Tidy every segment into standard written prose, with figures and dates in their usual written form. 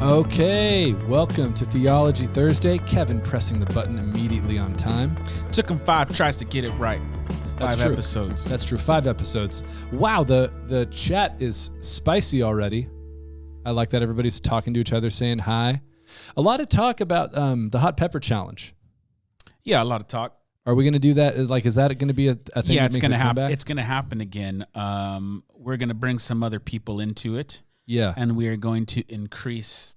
Okay, welcome to Theology Thursday. Kevin pressing the button immediately on time. Took him 5 tries to get it right. That's 5 true. episodes. That's true, 5 episodes. Wow, the chat is spicy already. I like that everybody's talking to each other, saying hi. A lot of talk about the hot pepper challenge. Yeah, a lot of talk. Are we going to do that? Is that going to be a thing? Yeah, that it's makes going to a happen. comeback? It's going to happen again. We're going to bring some other people into it. Yeah. And we are going to increase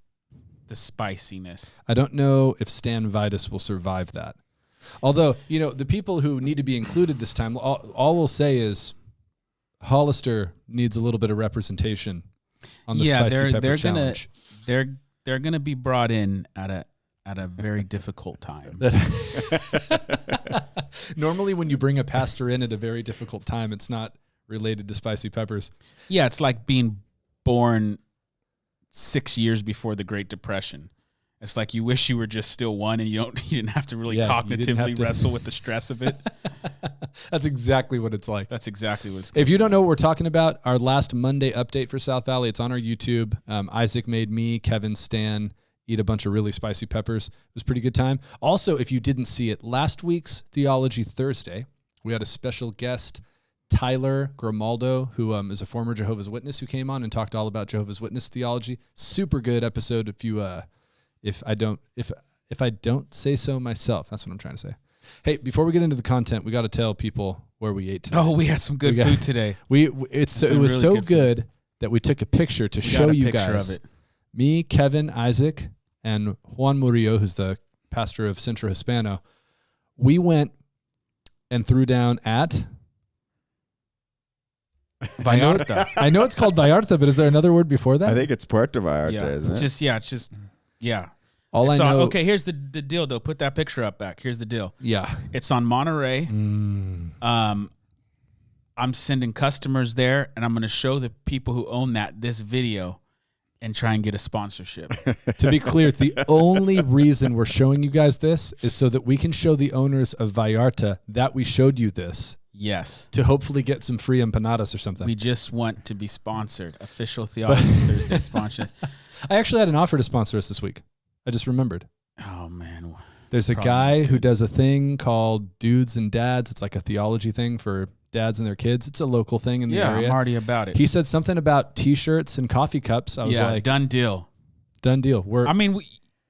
the spiciness. I don't know if Stan Vitus will survive that. Although, the people who need to be included this time, all we'll say is Hollister needs a little bit of representation on the spicy pepper challenge. They're gonna be brought in at a very difficult time. Normally when you bring a pastor in at a very difficult time, it's not related to spicy peppers. Yeah, it's like being born 6 years before the Great Depression. It's like you wish you were just still one and you didn't have to really cognitively wrestle with the stress of it. That's exactly what it's like. That's exactly what it's like. If you don't know what we're talking about, our last Monday update for South Valley, it's on our YouTube. Isaac made me, Kevin, Stan eat a bunch of really spicy peppers. It was a pretty good time. Also, if you didn't see it, last week's Theology Thursday, we had a special guest, Tyler Grimaldo, who is a former Jehovah's Witness, who came on and talked all about Jehovah's Witness theology. Super good episode. If I don't say so myself, that's what I'm trying to say. Hey, before we get into the content, we got to tell people where we ate today. Oh, we had some good food today. It was really so good that we took a picture to show you guys. Of it. Me, Kevin, Isaac, and Juan Murillo, who's the pastor of Centro Hispano. We went and threw down at Vallarta. I know it's called Vallarta, but is there another word before that? I think it's Puerto Vallarta, isn't it? Yeah. All I know. Okay, here's the deal, though. Put that picture up back. Here's the deal. Yeah. It's on Monterey. I'm sending customers there, and I'm going to show the people who own this video and try and get a sponsorship. To be clear, the only reason we're showing you guys this is so that we can show the owners of Vallarta that we showed you this. Yes. To hopefully get some free empanadas or something. We just want to be sponsored. Official Theology Thursday sponsor. I actually had an offer to sponsor us this week. I just remembered. Oh, man. There's a guy who does a thing called Dudes and Dads. It's like a theology thing for dads and their kids. It's a local thing in the area. Yeah, I'm already about it. He said something about T-shirts and coffee cups. I was like, done deal. Done deal.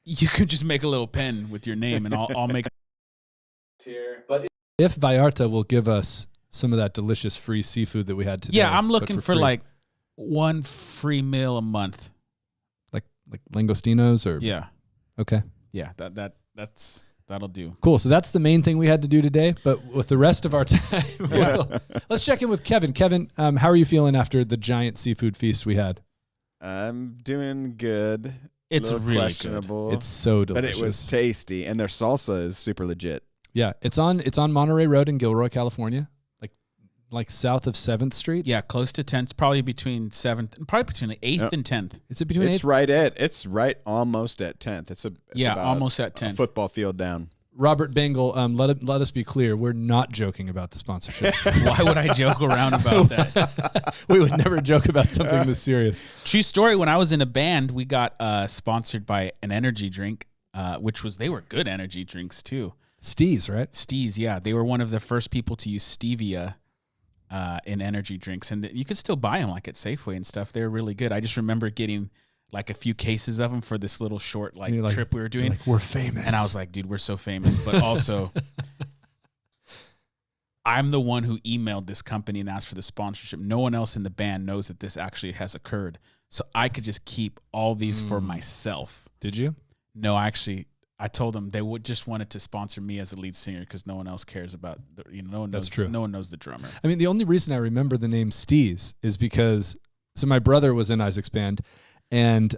You could just make a little pen with your name, and I'll make here. But if Vallarta will give us some of that delicious free seafood that we had today. Yeah, I'm looking for like one free meal a month. Like langostinos or? Yeah. Okay. Yeah, that'll do. Cool. So that's the main thing we had to do today. But with the rest of our time, let's check in with Kevin. Kevin, how are you feeling after the giant seafood feast we had? I'm doing good. It's really questionable. Good. It's so delicious. But it was tasty, and their salsa is super legit. Yeah, it's on Monterey Road in Gilroy, California, like south of 7th Street. Yeah, close to 10th. Probably between 7th, probably between the 8th and 10th. Is it between? It's right almost at 10th. It's almost at 10th. A football field down. Robert Bengal, let us be clear. We're not joking about the sponsorships. Why would I joke around about that? We would never joke about something this serious. True story. When I was in a band, we got sponsored by an energy drink, they were good energy drinks too. Steez, right? Steez, yeah. They were one of the first people to use stevia in energy drinks, and you could still buy them like at Safeway and stuff. They were really good. I just remember getting like a few cases of them for this little short trip we were doing. Like, we're famous. And I was like, dude, we're so famous. But also, I'm the one who emailed this company and asked for the sponsorship. No one else in the band knows that this actually has occurred. So I could just keep all these for myself. Did you? No, I told them they would just wanted to sponsor me as a lead singer because no one else cares about, no one knows. That's true. No one knows the drummer. I mean, the only reason I remember the name Steez is because, my brother was in Isaac's band, and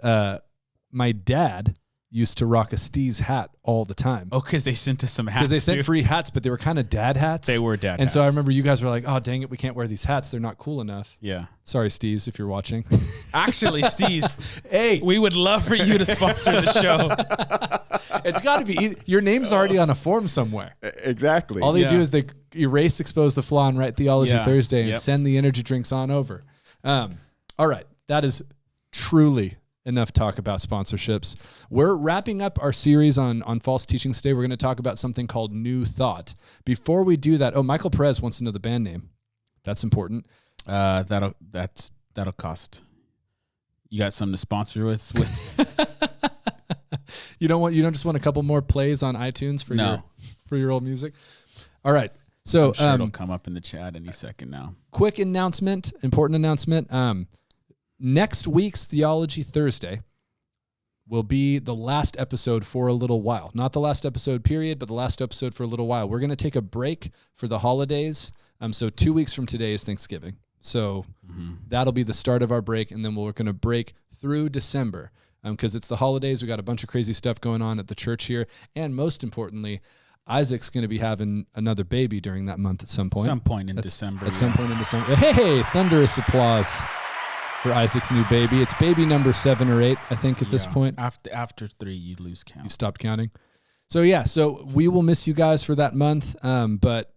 my dad used to rock a Steez hat all the time. Oh, because they sent us some hats. Because they sent free hats, but they were kind of dad hats. They were dad hats. And so I remember you guys were like, oh, dang it, we can't wear these hats. They're not cool enough. Yeah. Sorry, Steez, if you're watching. Actually, Steez, hey, we would love for you to sponsor the show. It's got to be easy. Your name's already on a form somewhere. Exactly. All they do is they erase Expose the Flaw and write Theology Thursday and send the energy drinks on over. All right. That is truly enough talk about sponsorships. We're wrapping up our series on false teachings today. We're going to talk about something called New Thought. Before we do that, Michael Perez wants to know the band name. That's important. That'll cost. You got something to sponsor us with? You don't just want a couple more plays on iTunes for your old music? All right. So I'm sure it'll come up in the chat any second now. Quick announcement, important announcement. Next week's Theology Thursday will be the last episode for a little while. Not the last episode period, but the last episode for a little while. We're going to take a break for the holidays. So 2 weeks from today is Thanksgiving. So that'll be the start of our break, and then we're going to break through December because it's the holidays. We got a bunch of crazy stuff going on at the church here, and most importantly, Isaac's going to be having another baby during that month at some point. Some point in December. Some point in December. Hey, thunderous applause for Isaac's new baby. It's baby number 7 or 8, I think, at this point. After 3, you lose count. You stopped counting. So we will miss you guys for that month, but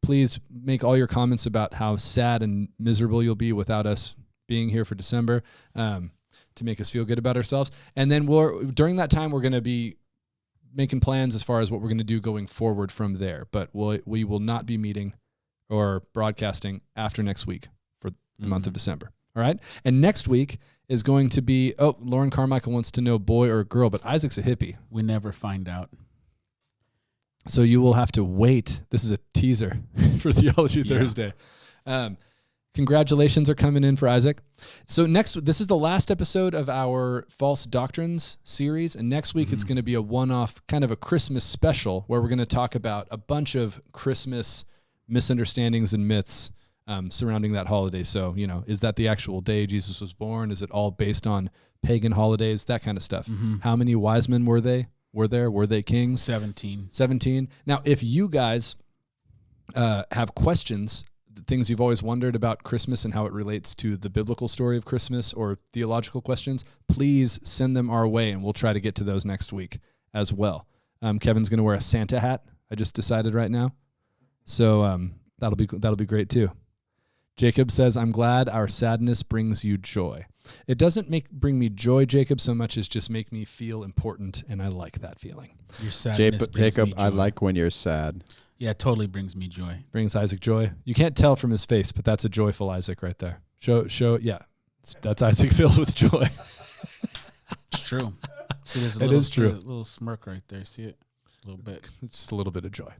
please make all your comments about how sad and miserable you'll be without us being here for December to make us feel good about ourselves. And then during that time, we're going to be making plans as far as what we're going to do going forward from there. But we will not be meeting or broadcasting after next week for the month of December. All right? And next week is going to be, Lauren Carmichael wants to know boy or girl, but Isaac's a hippie. We never find out. So you will have to wait. This is a teaser for Theology Thursday. Congratulations are coming in for Isaac. So this is the last episode of our False Doctrines series, and next week it's going to be a one-off, kind of a Christmas special, where we're going to talk about a bunch of Christmas misunderstandings and myths surrounding that holiday. So, is that the actual day Jesus was born? Is it all based on pagan holidays? That kind of stuff. How many wise men were there? Were they kings? 17. Now, if you guys have questions, things you've always wondered about Christmas and how it relates to the biblical story of Christmas, or theological questions, please send them our way, and we'll try to get to those next week as well. Kevin's going to wear a Santa hat, I just decided right now. So that'll be great too. Jacob says, I'm glad our sadness brings you joy. It doesn't bring me joy, Jacob, so much as just make me feel important, and I like that feeling. Your sadness brings Jacob, me joy. I like when you're sad. Yeah, it totally brings me joy. Brings Isaac joy. You can't tell from his face, but that's a joyful Isaac right there. Yeah. That's Isaac filled with joy. It's true. See, there's It is true. A little smirk right there. See it? Just a little bit. It's just a little bit of joy.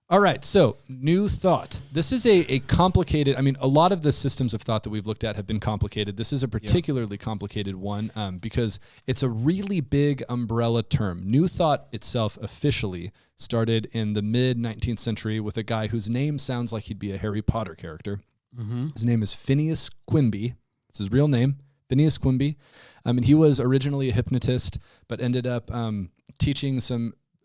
All right, so New Thought. This is a complicated, a lot of the systems of thought that we've looked at have been complicated. This is a particularly complicated one because it's a really big umbrella term. New Thought itself officially started in the mid-19th century with a guy whose name sounds like he'd be a Harry Potter character. His name is Phineas Quimby. It's his real name, Phineas Quimby. And he was originally a hypnotist, but ended up teaching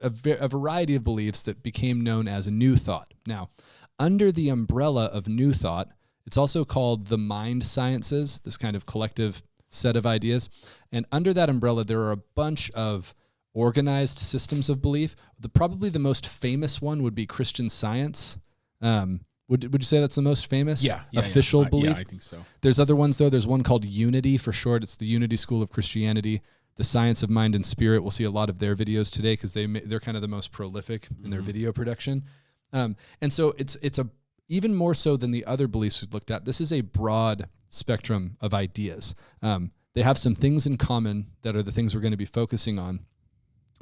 a variety of beliefs that became known as a New Thought. Now, under the umbrella of New Thought, it's also called the mind sciences, this kind of collective set of ideas. And under that umbrella, there are a bunch of organized systems of belief. Probably the most famous one would be Christian Science. Would you say that's the most famous official belief? Yeah, I think so. There's other ones, though. There's one called Unity for short. It's the Unity School of Christianity. The Science of Mind and Spirit. We'll see a lot of their videos today because they're kind of the most prolific in their video production. And so it's even more so than the other beliefs we've looked at. This is a broad spectrum of ideas. They have some things in common that are the things we're going to be focusing on.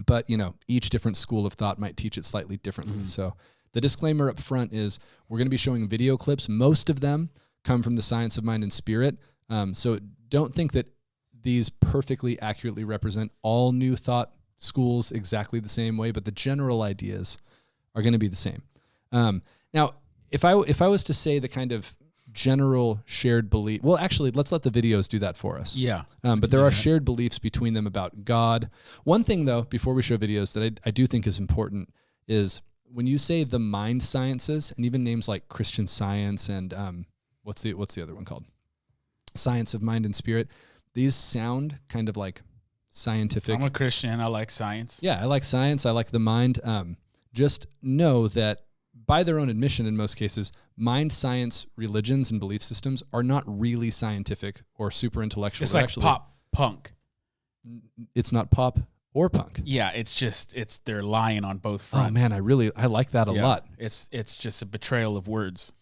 But, each different school of thought might teach it slightly differently. So the disclaimer up front is we're going to be showing video clips. Most of them come from the Science of Mind and Spirit. So don't think that these perfectly accurately represent all New Thought schools exactly the same way, but the general ideas are going to be the same. Now, if I was to say the kind of general shared belief, well, actually, let's let the videos do that for us. Yeah. But there are shared beliefs between them about God. One thing, though, before we show videos that I do think is important is when you say the mind sciences, and even names like Christian Science and what's the other one called? Science of Mind and Spirit. These sound kind of like scientific. I'm a Christian. I like science. Yeah, I like science. I like the mind. Just know that by their own admission, in most cases, mind science religions and belief systems are not really scientific or super intellectual. It's They're like actually pop punk. It's not pop or punk. Yeah, they're lying on both fronts. Oh man, I like that a lot. It's just a betrayal of words.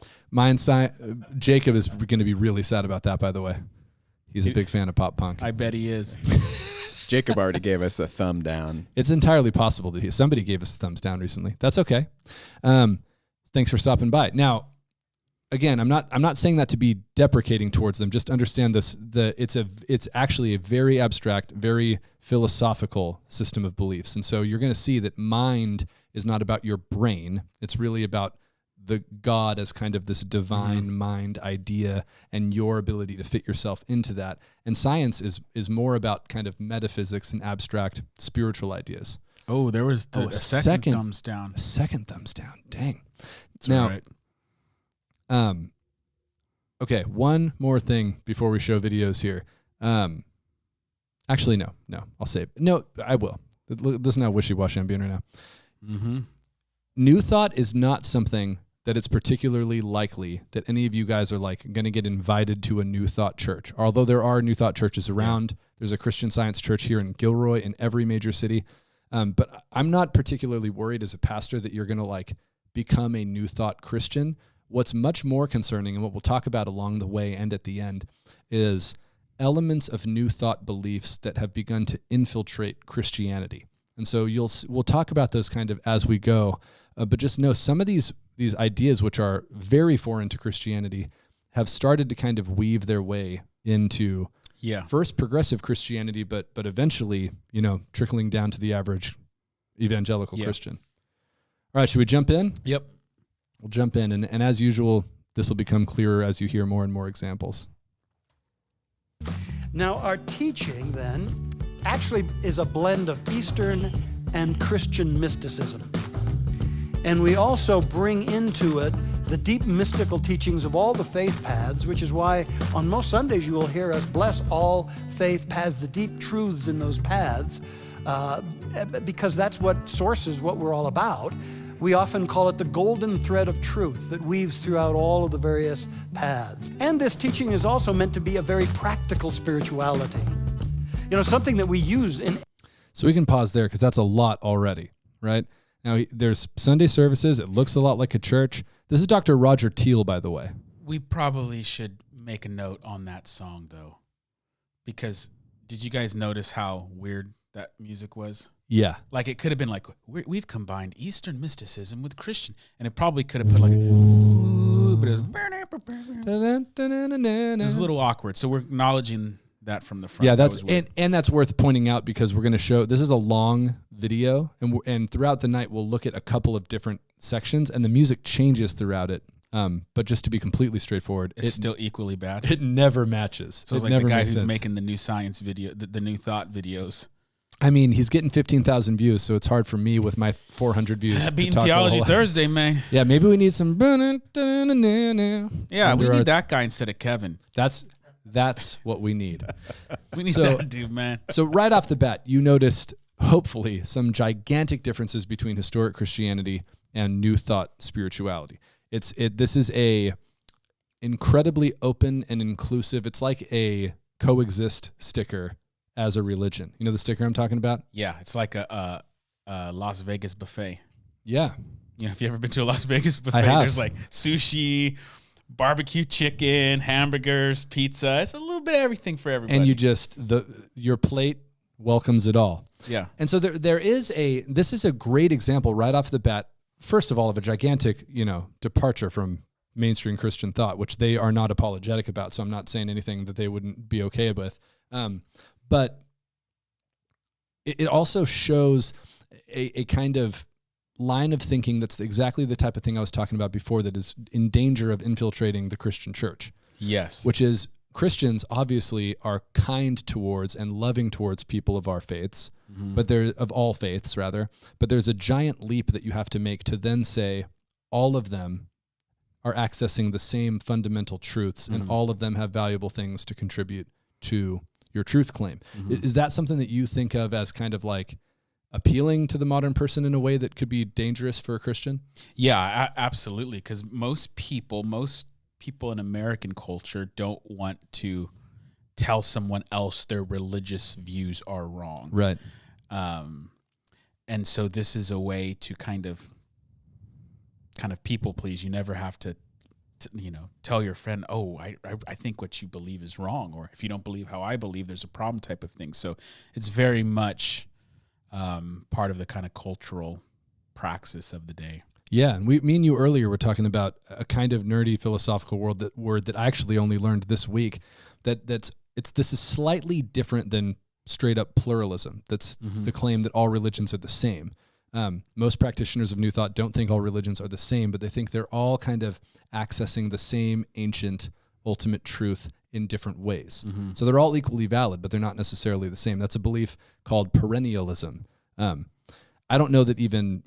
Jacob is going to be really sad about that, by the way. He's a big fan of pop punk. I bet he is. Jacob already gave us a thumb down. It's entirely possible that somebody gave us a thumbs down recently. That's okay. Thanks for stopping by. Now, again, I'm not saying that to be deprecating towards them. Just understand this. It's actually a very abstract, very philosophical system of beliefs. And so you're going to see that mind is not about your brain. It's really about the God as kind of this divine mind idea and your ability to fit yourself into that. And science is more about kind of metaphysics and abstract spiritual ideas. Oh, there was a second thumbs down. A second thumbs down. Dang. That's now, right. Okay, one more thing before we show videos here. Actually, no, I'll save it. No, I will. Listen how wishy-washy I'm being right now. Mm-hmm. New thought is not something that it's particularly likely that any of you guys are like going to get invited to a New Thought church. Although there are New Thought churches around. There's a Christian Science church here in Gilroy in every major city. But I'm not particularly worried as a pastor that you're going to like become a New Thought Christian. What's much more concerning, and what we'll talk about along the way and at the end, is elements of New Thought beliefs that have begun to infiltrate Christianity. And so we'll talk about those kind of as we go. But just know some of these ideas, which are very foreign to Christianity, have started to kind of weave their way into first progressive Christianity, but eventually, trickling down to the average evangelical Christian. All right, should we jump in? Yep. We'll jump in, and as usual, this will become clearer as you hear more and more examples. Now, our teaching, then, actually is a blend of Eastern and Christian mysticism. And we also bring into it the deep mystical teachings of all the faith paths, which is why on most Sundays you will hear us bless all faith paths, the deep truths in those paths, because that's what sources what we're all about. We often call it the golden thread of truth that weaves throughout all of the various paths. And this teaching is also meant to be a very practical spirituality. Something that we use in... So we can pause there because that's a lot already, right? Now, there's Sunday services. It looks a lot like a church. This is Dr. Roger Teal, by the way. We probably should make a note on that song, though, because did you guys notice how weird that music was? Yeah. Like, it could have been like, we've combined Eastern mysticism with Christian, and it probably could have put like, ooh, but it was a little awkward. So we're acknowledging that from the front. Yeah, that's worth pointing out because we're going to show, this is a long video, and throughout the night we'll look at a couple of different sections, and the music changes throughout it. But just to be completely straightforward, it's still equally bad. It never matches. So it's like the guy who's making the new science video, the New Thought videos. I mean, he's getting 15,000 views, so it's hard for me with my 400 views. Beating Theology Thursday, man. Yeah, maybe we need some. Yeah, we need that guy instead of Kevin. That's what we need. We need that dude, man. So right off the bat, you noticed, hopefully, some gigantic differences between historic Christianity and New Thought spirituality. This is a incredibly open and inclusive. It's like a coexist sticker as a religion. You know the sticker I'm talking about? Yeah, it's like a Las Vegas buffet. Yeah. If you ever been to a Las Vegas buffet, there's like sushi, barbecue chicken, hamburgers, pizza. It's a little bit of everything for everybody. And your plate welcomes it all. Yeah. And so this is a great example right off the bat, first of all, of a gigantic, departure from mainstream Christian thought, which they are not apologetic about. So I'm not saying anything that they wouldn't be okay with. But it also shows a kind of line of thinking that's exactly the type of thing I was talking about before that is in danger of infiltrating the Christian church. Yes. Which is Christians obviously are kind towards and loving towards people of our faiths, but of all faiths rather, but there's a giant leap that you have to make to then say all of them are accessing the same fundamental truths and all of them have valuable things to contribute to your truth claim. Is that something that you think of as kind of like appealing to the modern person in a way that could be dangerous for a Christian? Yeah, absolutely. Because most people in American culture don't want to tell someone else their religious views are wrong. Right. And so this is a way to kind of people please. You never have to tell your friend, oh, I think what you believe is wrong, or if you don't believe how I believe, there's a problem type of thing. So it's very much part of the kind of cultural praxis of the day. Yeah, and me and you earlier were talking about a kind of nerdy philosophical word that I actually only learned this week. This is slightly different than straight up pluralism. That's the claim that all religions are the same. Most practitioners of New Thought don't think all religions are the same, but they think they're all kind of accessing the same ancient ultimate truth in different ways. So they're all equally valid, but they're not necessarily the same. That's a belief called perennialism. I don't know that even,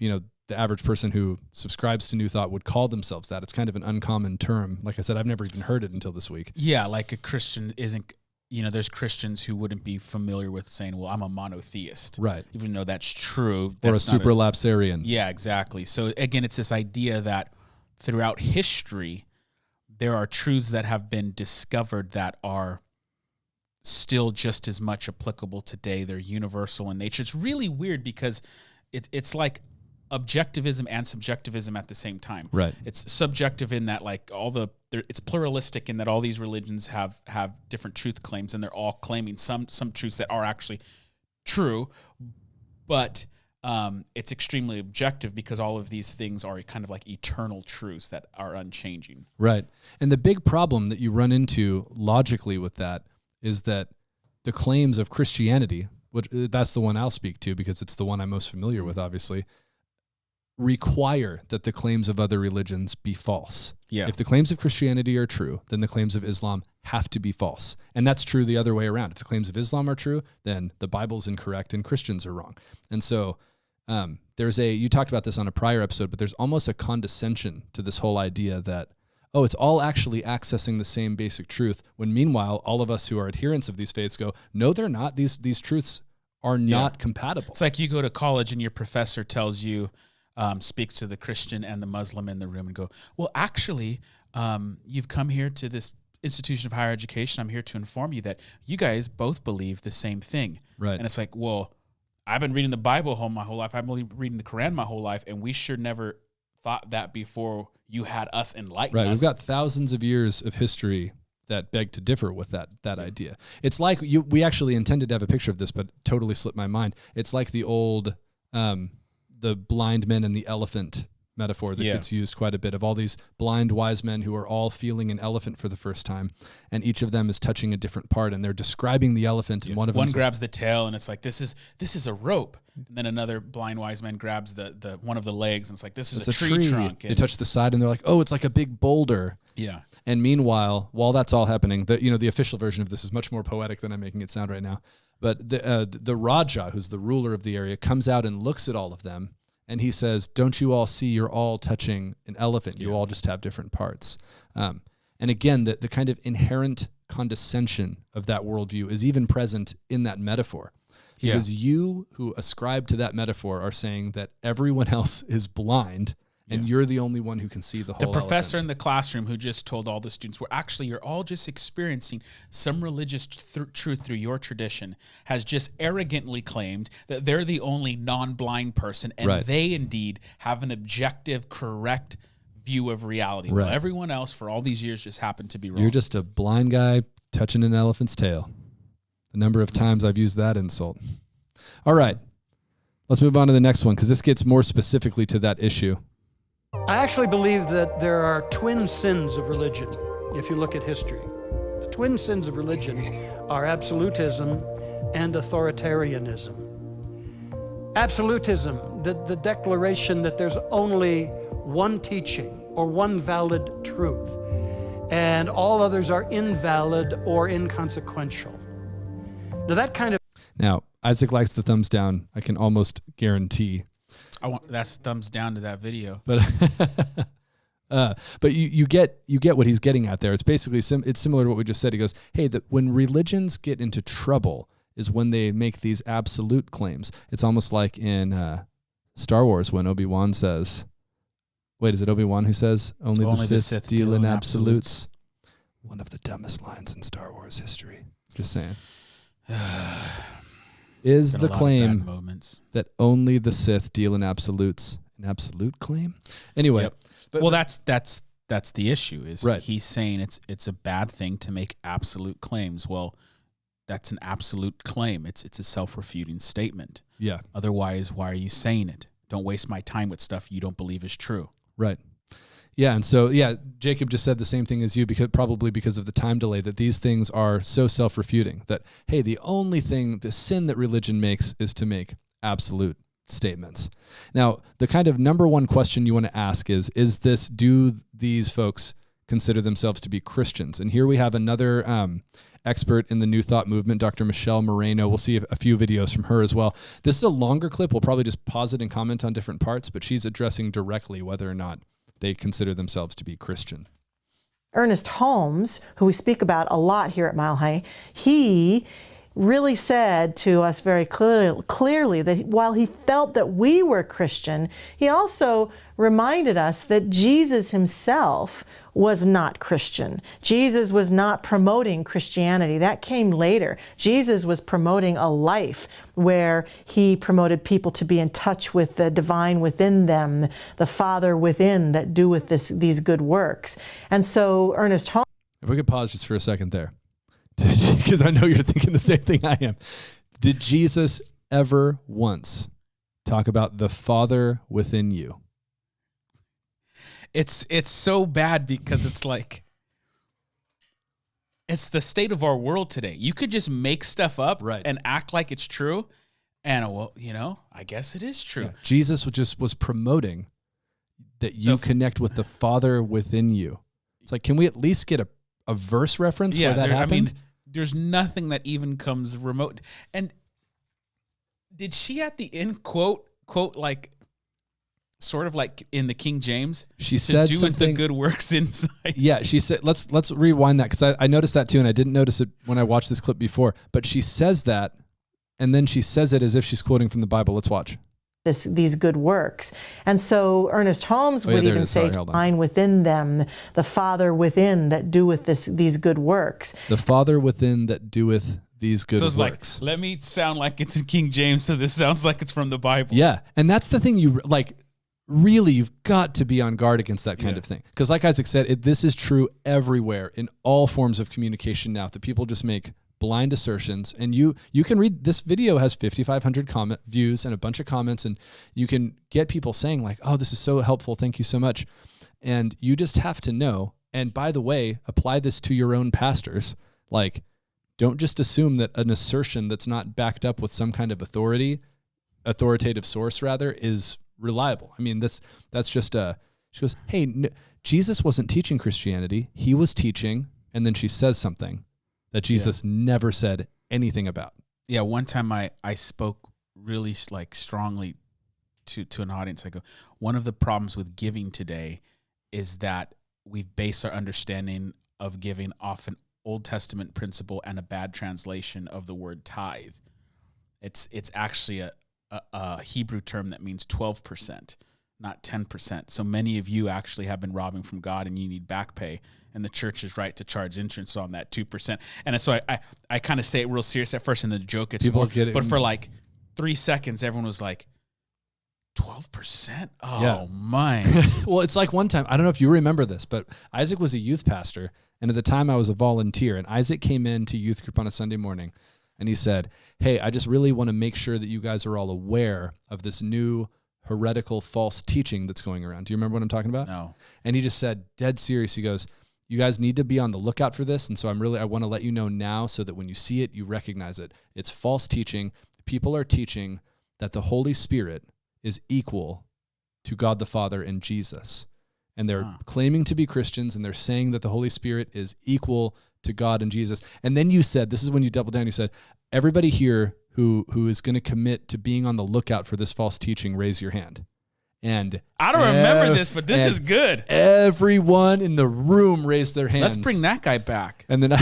the average person who subscribes to New Thought would call themselves that. It's kind of an uncommon term. Like I said, I've never even heard it until this week. Yeah, like a Christian isn't, there's Christians who wouldn't be familiar with saying, well, I'm a monotheist. Right. Even though that's true. Or That's a supralapsarian. Yeah, exactly. So again, it's this idea that throughout history, there are truths that have been discovered that are still just as much applicable today. They're universal in nature. It's really weird because it's like objectivism and subjectivism at the same time. Right. It's subjective in that like it's pluralistic in that all these religions have different truth claims and they're all claiming some truths that are actually true, but it's extremely objective because all of these things are kind of like eternal truths that are unchanging. Right. And the big problem that you run into logically with that is that the claims of Christianity, which that's the one I'll speak to because it's the one I'm most familiar with, obviously, require that the claims of other religions be false. Yeah. If the claims of Christianity are true, then the claims of Islam have to be false. And that's true the other way around. If the claims of Islam are true, then the Bible's incorrect and Christians are wrong. And so you talked about this on a prior episode, but there's almost a condescension to this whole idea that, it's all actually accessing the same basic truth, when meanwhile, all of us who are adherents of these faiths go, no, they're not. These truths are not compatible. It's like you go to college and your professor tells you, speaks to the Christian and the Muslim in the room and go, well, actually, you've come here to this institution of higher education. I'm here to inform you that you guys both believe the same thing. Right. And it's like, well, I've been reading the Bible my whole life. I've been reading the Quran my whole life, and we sure never thought that before you had us enlighten us. Right. We've got thousands of years of history that beg to differ with that idea. It's like we actually intended to have a picture of this, but totally slipped my mind. It's like the old the blind men and the elephant metaphor that gets used quite a bit, of all these blind wise men who are all feeling an elephant for the first time, and each of them is touching a different part, and they're describing the elephant, and one grabs the tail, and it's like, this is a rope, and then another blind wise man grabs the one of the legs, and it's like, this is a tree trunk. They touch the side, and they're like, oh, it's like a big boulder. Yeah. And meanwhile, while that's all happening, the official version of this is much more poetic than I'm making it sound right now. But the Raja, who's the ruler of the area, comes out and looks at all of them, and he says, don't you all see you're all touching an elephant? You all just have different parts. And again, the kind of inherent condescension of that worldview is even present in that metaphor. Because you who ascribe to that metaphor are saying that everyone else is blind, and you're the only one who can see the whole The professor elephant. in the classroom who just told all the students, well, actually, you're all just experiencing some religious truth through your tradition, has just arrogantly claimed that they're the only non-blind person, and they indeed have an objective, correct view of reality. Right. Well, everyone else for all these years just happened to be wrong. You're just a blind guy touching an elephant's tail. The number of times I've used that insult. All right. Let's move on to the next one, because this gets more specifically to that issue. I actually believe that there are twin sins of religion, if you look at history. The twin sins of religion are absolutism and authoritarianism. Absolutism, the declaration that there's only one teaching or one valid truth, and all others are invalid or inconsequential. Now that kind of... Now, Isaac likes the thumbs down, I can almost guarantee. That's thumbs down to that video. But you get what he's getting at there. It's basically it's similar to what we just said. He goes, hey, that when religions get into trouble is when they make these absolute claims. It's almost like in Star Wars when Obi-Wan says, wait, is it Obi-Wan who says, only the Sith deal in absolutes? One of the dumbest lines in Star Wars history. Just saying. Is Been the a lot of bad claim moments. that only the Sith deal in absolutes an absolute claim? Anyway, Yep. but, Well, that's the issue. Is Right. he's saying it's a bad thing to make absolute claims. Well, that's an absolute claim. It's a self-refuting statement. yeah, Otherwise, why are you saying it? Don't waste my time with stuff you don't believe is true. right. Yeah, and so Jacob just said the same thing as you, probably because of the time delay, that these things are so self-refuting that, hey, the sin that religion makes is to make absolute statements. Now, the kind of number one question you want to ask is do these folks consider themselves to be Christians? And here we have another expert in the New Thought movement, Dr. Michelle Moreno. We'll see a few videos from her as well. This is a longer clip. We'll probably just pause it and comment on different parts, but she's addressing directly whether or not they consider themselves to be Christian. Ernest Holmes, who we speak about a lot here at Mile High, he really said to us very clearly that while he felt that we were Christian, he also reminded us that Jesus himself was not Christian. Jesus was not promoting Christianity. That came later. Jesus was promoting a life where he promoted people to be in touch with the divine within them, the Father within that doeth these good works. And so Ernest Holmes... If we could pause just for a second there, because I know you're thinking the same thing I am. Did Jesus ever once talk about the Father within you? It's so bad because it's like, it's the state of our world today. You could just make stuff up and act like it's true. And, well, I guess it is true. Yeah. Jesus was promoting that you connect with the Father within you. It's like, can we at least get a verse reference where that happened? There's nothing that even comes remote. And did she at the end quote like, sort of like in the King James? She said do something. With the good works inside. Yeah, she said, let's rewind that, because I noticed that too, and I didn't notice it when I watched this clip before. But she says that, and then she says it as if she's quoting from the Bible. Let's watch. These good works. And so Ernest Holmes would even say, divine within them, the Father within that doeth these good works. The Father within that doeth these good works. Like, let me sound like it's in King James, so this sounds like it's from the Bible. Yeah, and that's the thing really, you've got to be on guard against that kind of thing. Because like Isaac said, this is true everywhere in all forms of communication now, that people just make blind assertions. And you can read, this video has 5,500 views and a bunch of comments, and you can get people saying like, oh, this is so helpful, thank you so much. And you just have to know, and by the way, apply this to your own pastors. Like, don't just assume that an assertion that's not backed up with some kind of authoritative source rather, is reliable. I mean, that's just she goes, hey, Jesus wasn't teaching Christianity. He was teaching, and then she says something that Jesus never said anything about. Yeah, one time I spoke really strongly to an audience. I go, one of the problems with giving today is that we've based our understanding of giving off an Old Testament principle and a bad translation of the word tithe. It's actually a Hebrew term that means 12%, not 10%. So many of you actually have been robbing from God, and you need back pay, and the church is right to charge interest on that 2%. And so I kind of say it real serious at first, and the joke gets people more, get it. But for like 3 seconds, everyone was like, 12%? Oh, my. Well, it's like one time, I don't know if you remember this, but Isaac was a youth pastor, and at the time I was a volunteer, and Isaac came into youth group on a Sunday morning, and he said, hey, I just really want to make sure that you guys are all aware of this new heretical false teaching that's going around. Do you remember what I'm talking about? No. And he just said, dead serious, he goes, you guys need to be on the lookout for this, and so I want to let you know now so that when you see it, you recognize it. It's false teaching. People are teaching that the Holy Spirit is equal to God the Father and Jesus. And they're claiming to be Christians, and they're saying that the Holy Spirit is equal to God and Jesus. And then you said, this is when you doubled down, you said, everybody here who is going to commit to being on the lookout for this false teaching, raise your hand. And I don't remember this, but this is good. Everyone in the room raised their hands. Let's bring that guy back. And then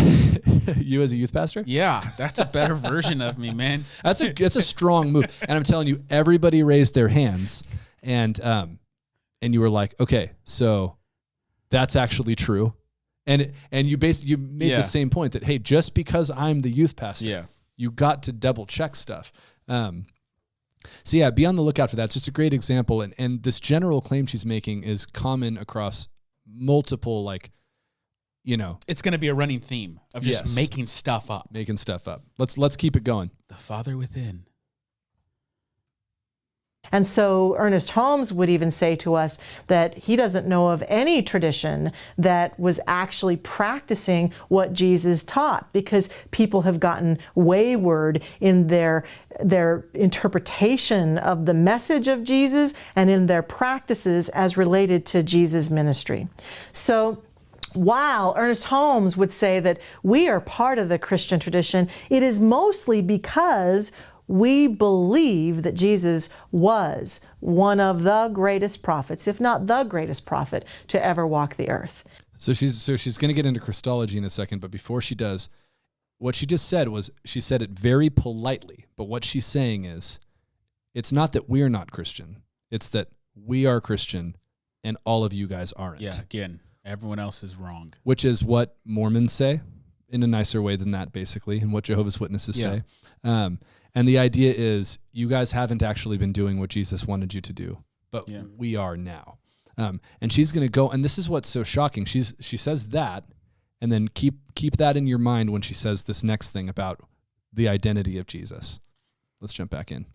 you as a youth pastor? Yeah, that's a better version of me, man. That's a strong move. And I'm telling you, everybody raised their hands, and you were like, okay, so that's actually true. And you made the same point that, hey, just because I'm the youth pastor, you got to double check stuff. So yeah, be on the lookout for that. It's just a great example. And this general claim she's making is common across multiple, it's going to be a running theme of just making stuff up. Let's keep it going. The Father within. And so Ernest Holmes would even say to us that he doesn't know of any tradition that was actually practicing what Jesus taught, because people have gotten wayward in their interpretation of the message of Jesus and in their practices as related to Jesus' ministry. So while Ernest Holmes would say that we are part of the Christian tradition, it is mostly because we believe that Jesus was one of the greatest prophets, if not the greatest prophet, to ever walk the earth. So she's going to get into Christology in a second, but before she does, what she just said was, she said it very politely, but what she's saying is, it's not that we're not Christian, it's that we are Christian and all of you guys aren't. Yeah, again, everyone else is wrong. Which is what Mormons say in a nicer way than that, basically, and what Jehovah's Witnesses say. And the idea is, you guys haven't actually been doing what Jesus wanted you to do, but we are now. And she's going to go, and this is what's so shocking. She says that, and then keep that in your mind when she says this next thing about the identity of Jesus. Let's jump back in.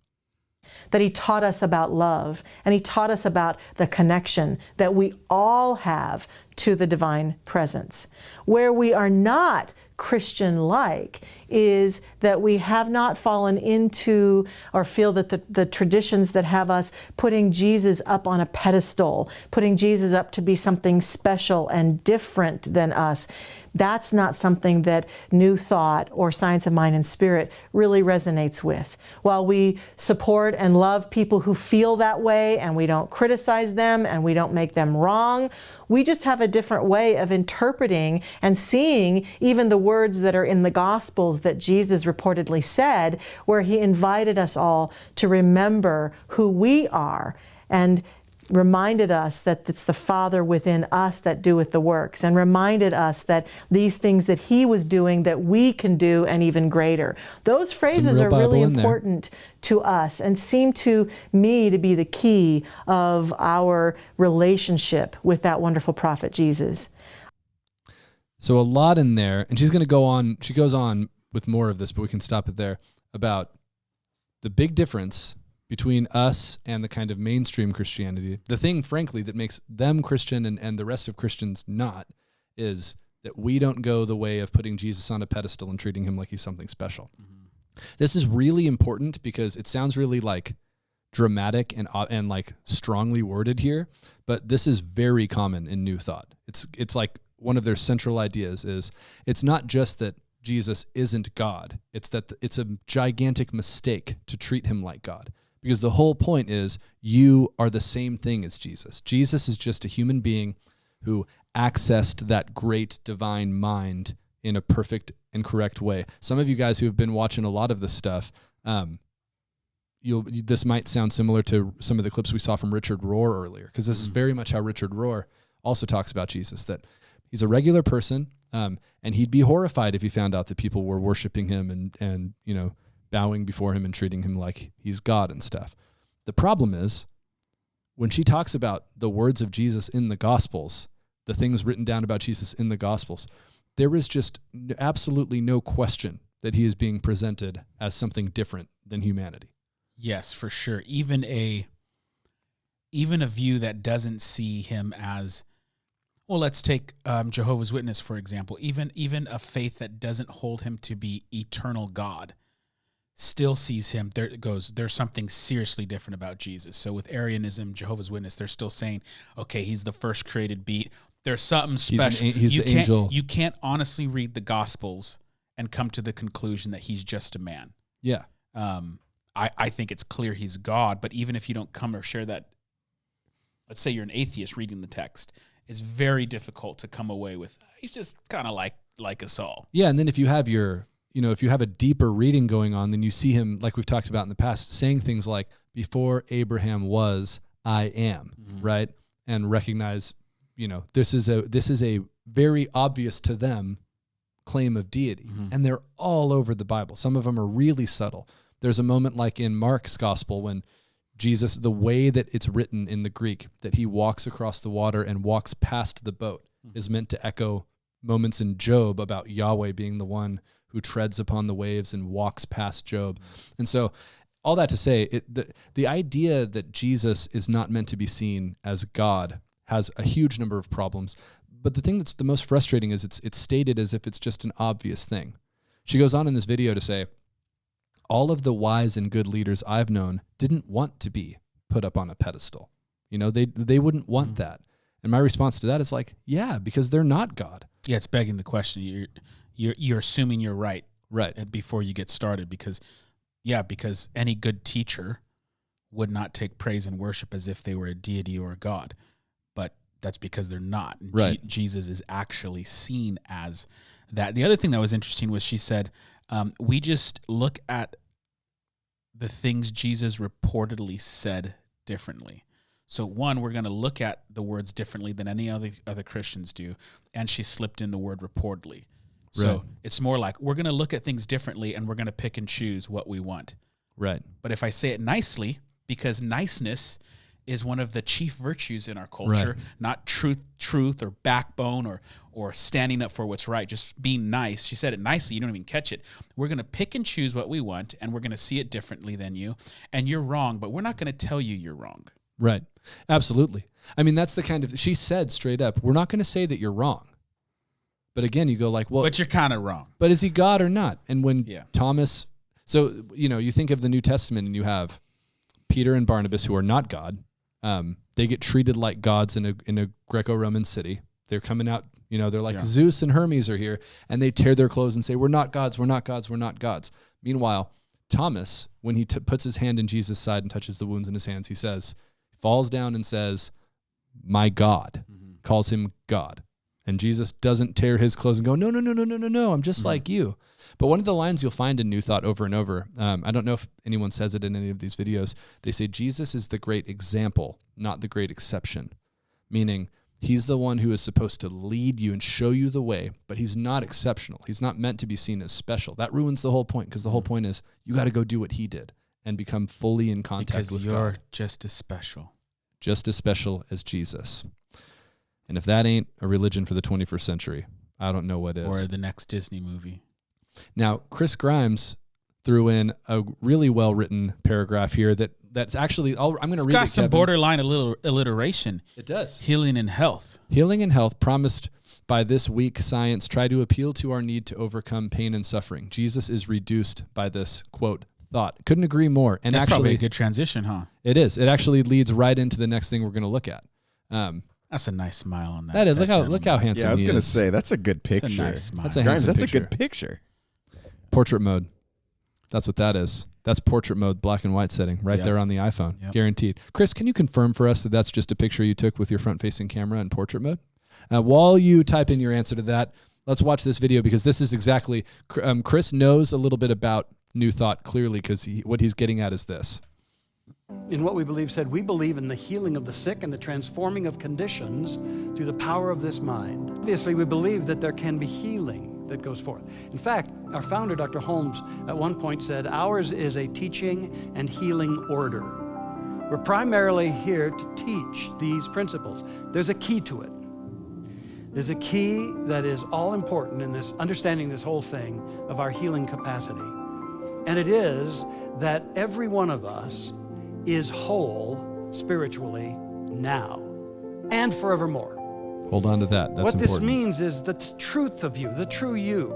That he taught us about love, and he taught us about the connection that we all have to the divine presence. Where we are not Christian-like is that we have not fallen into or feel that the traditions that have us putting Jesus up on a pedestal, putting Jesus up to be something special and different than us. That's not something that New Thought or Science of Mind and Spirit really resonates with. While we support and love people who feel that way, and we don't criticize them and we don't make them wrong, we just have a different way of interpreting and seeing even the words that are in the Gospels that Jesus reportedly said, where he invited us all to remember who we are and reminded us that it's the Father within us that doeth the works, and reminded us that these things that he was doing that we can do and even greater. Those phrases are really important to us and seem to me to be the key of our relationship with that wonderful prophet Jesus. So a lot in there, and she's going to go on, she goes on with more of this, but we can stop it there, about the big difference between us and the kind of mainstream Christianity. The thing, frankly, that makes them Christian and the rest of Christians not, is that we don't go the way of putting Jesus on a pedestal and treating him like he's something special. Mm-hmm. This is really important because it sounds really like dramatic and like strongly worded here, but this is very common in New Thought. It's like one of their central ideas is, it's not just that Jesus isn't God, it's that it's a gigantic mistake to treat him like God. Because the whole point is, you are the same thing as Jesus. Jesus is just a human being who accessed that great divine mind in a perfect and correct way. Some of you guys who have been watching a lot of this stuff, this might sound similar to some of the clips we saw from Richard Rohr earlier, because this is very much how Richard Rohr also talks about Jesus, that he's a regular person, and he'd be horrified if he found out that people were worshiping him and bowing before him and treating him like he's God and stuff. The problem is, when she talks about the words of Jesus in the Gospels, the things written down about Jesus in the Gospels, there is just absolutely no question that he is being presented as something different than humanity. Yes, for sure. Even a view that doesn't see him as, well, let's take Jehovah's Witness, for example. Even a faith that doesn't hold him to be eternal God still sees him, there's something seriously different about Jesus. So with Arianism, Jehovah's Witness, they're still saying, okay, he's the first created being. There's something special. He's the angel. You can't honestly read the Gospels and come to the conclusion that he's just a man. Yeah. I think it's clear he's God, but even if you don't come or share that, let's say you're an atheist reading the text, it's very difficult to come away with, he's just kind of like us all. Yeah, and then if you have if you have a deeper reading going on, then you see him, like we've talked about in the past, saying things like, before Abraham was, I am, right? And recognize, this is a very obvious to them claim of deity. And they're all over the Bible. Some of them are really subtle. There's a moment like in Mark's gospel when Jesus, the way that it's written in the Greek, that he walks across the water and walks past the boat, is meant to echo moments in Job about Yahweh being the one who treads upon the waves and walks past Job. And so all that to say, the idea that Jesus is not meant to be seen as God has a huge number of problems. But the thing that's the most frustrating is it's stated as if it's just an obvious thing. She goes on in this video to say, all of the wise and good leaders I've known didn't want to be put up on a pedestal. You know, they wouldn't want that. And my response to that is like, yeah, because they're not God. Yeah, it's begging the question. You're assuming you're right before you get started because any good teacher would not take praise and worship as if they were a deity or a God. But that's because they're not. Right. Jesus is actually seen as that. The other thing that was interesting was she said, we just look at the things Jesus reportedly said differently. So one, we're going to look at the words differently than any other Christians do, and she slipped in the word reportedly. So Right. it's more like we're going to look at things differently, and we're going to pick and choose what we want. Right. But if I say it nicely, because niceness is one of the chief virtues in our culture, Right. not truth or backbone or standing up for what's right, just being nice. She said it nicely, you don't even catch it. We're going to pick and choose what we want, and we're going to see it differently than you, and you're wrong, but we're not going to tell you you're wrong. Right. Absolutely. I mean, that's the kind of, she said straight up, we're not going to say that you're wrong. But again, you go like, well, But you're kind of wrong. but is he God or not? And when Yeah. Thomas, so, you know, you think of the New Testament and you have Peter and Barnabas who are not God. They get treated like gods in a Greco-Roman city. They're coming out, you know, they're like Zeus and Hermes are here, and they tear their clothes and say, we're not gods, we're not gods, we're not gods. Meanwhile, Thomas, when he puts his hand in Jesus' side and touches the wounds in his hands, he falls down and says, my God, calls him God. And Jesus doesn't tear his clothes and go, no, I'm just like you. But one of the lines you'll find in New Thought over and over, I don't know if anyone says it in any of these videos, they say Jesus is the great example, not the great exception. Meaning, he's the one who is supposed to lead you and show you the way, but he's not exceptional. He's not meant to be seen as special. That ruins the whole point, because the whole point is you got to go do what he did and become fully in contact with you're God. just as special. Just as special as Jesus. And if that ain't a religion for the 21st century, I don't know what is. Or the next Disney movie. Now, Chris Grimes threw in a really well-written paragraph here that's actually, I'm going to read it, It's got some Kevin. borderline alliteration. It does. Healing and health. Healing and health promised by this weak science try to appeal to our need to overcome pain and suffering. Jesus is reduced by this, quote, thought. Couldn't agree more. And That's actually, probably a good transition, huh? it is. It actually leads right into the next thing we're going to look at. That's a nice smile on that. That is. Look how gentleman. handsome Yeah, I was he going to is. say, that's a good That's picture. a nice smile. That's a Grimes, handsome that's picture. a good picture. Portrait mode. That's what that is. That's portrait mode, black and white setting, right Yep. there on the iPhone. Yep. Guaranteed. Chris, can you confirm for us that that's just a picture you took with your front-facing camera in portrait mode? While you type in your answer to that, let's watch this video, because this is exactly, Chris knows a little bit about New Thought clearly, because what he's getting at is this. In what we believe said, we believe in the healing of the sick and the transforming of conditions through the power of this mind. Obviously, we believe that there can be healing that goes forth. In fact, our founder, Dr. Holmes, at one point said, ours is a teaching and healing order. We're primarily here to teach these principles. There's a key to it. There's a key that is all important in this, understanding this whole thing of our healing capacity. And it is that every one of us is whole spiritually now and forevermore. Hold on to that. That's What important. this means is the truth of you, the true you,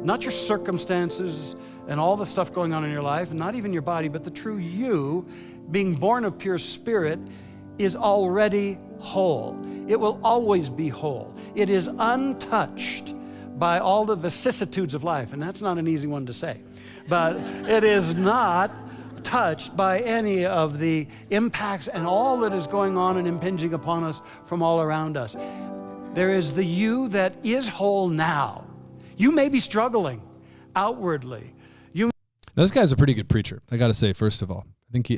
not your circumstances and all the stuff going on in your life, and not even your body, but the true you, being born of pure spirit, is already whole. It will always be whole. It is untouched by all the vicissitudes of life, and that's not an easy one to say, but it is not touched by any of the impacts and all that is going on and impinging upon us from all around us. There is the you that is whole now. You may be struggling outwardly. This guy's a pretty good preacher, I got to say, first of all. I think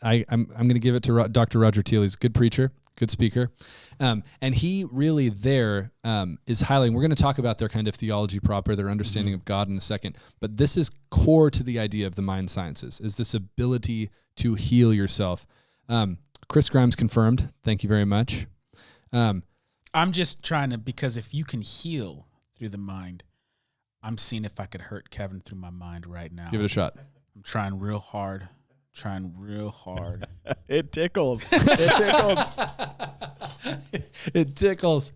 I'm going to give it to Dr. Roger Thiele. He's a good preacher, good speaker. And he really there is highlighting, we're going to talk about their kind of theology proper, their understanding of God in a second, but this is core to the idea of the mind sciences, is this ability to heal yourself. Chris Grimes confirmed. Thank you very much. I'm just trying to, because if you can heal through the mind, I'm seeing if I could hurt Kevin through my mind right now. Give it a shot. I'm trying real hard. It tickles. It tickles. It tickles.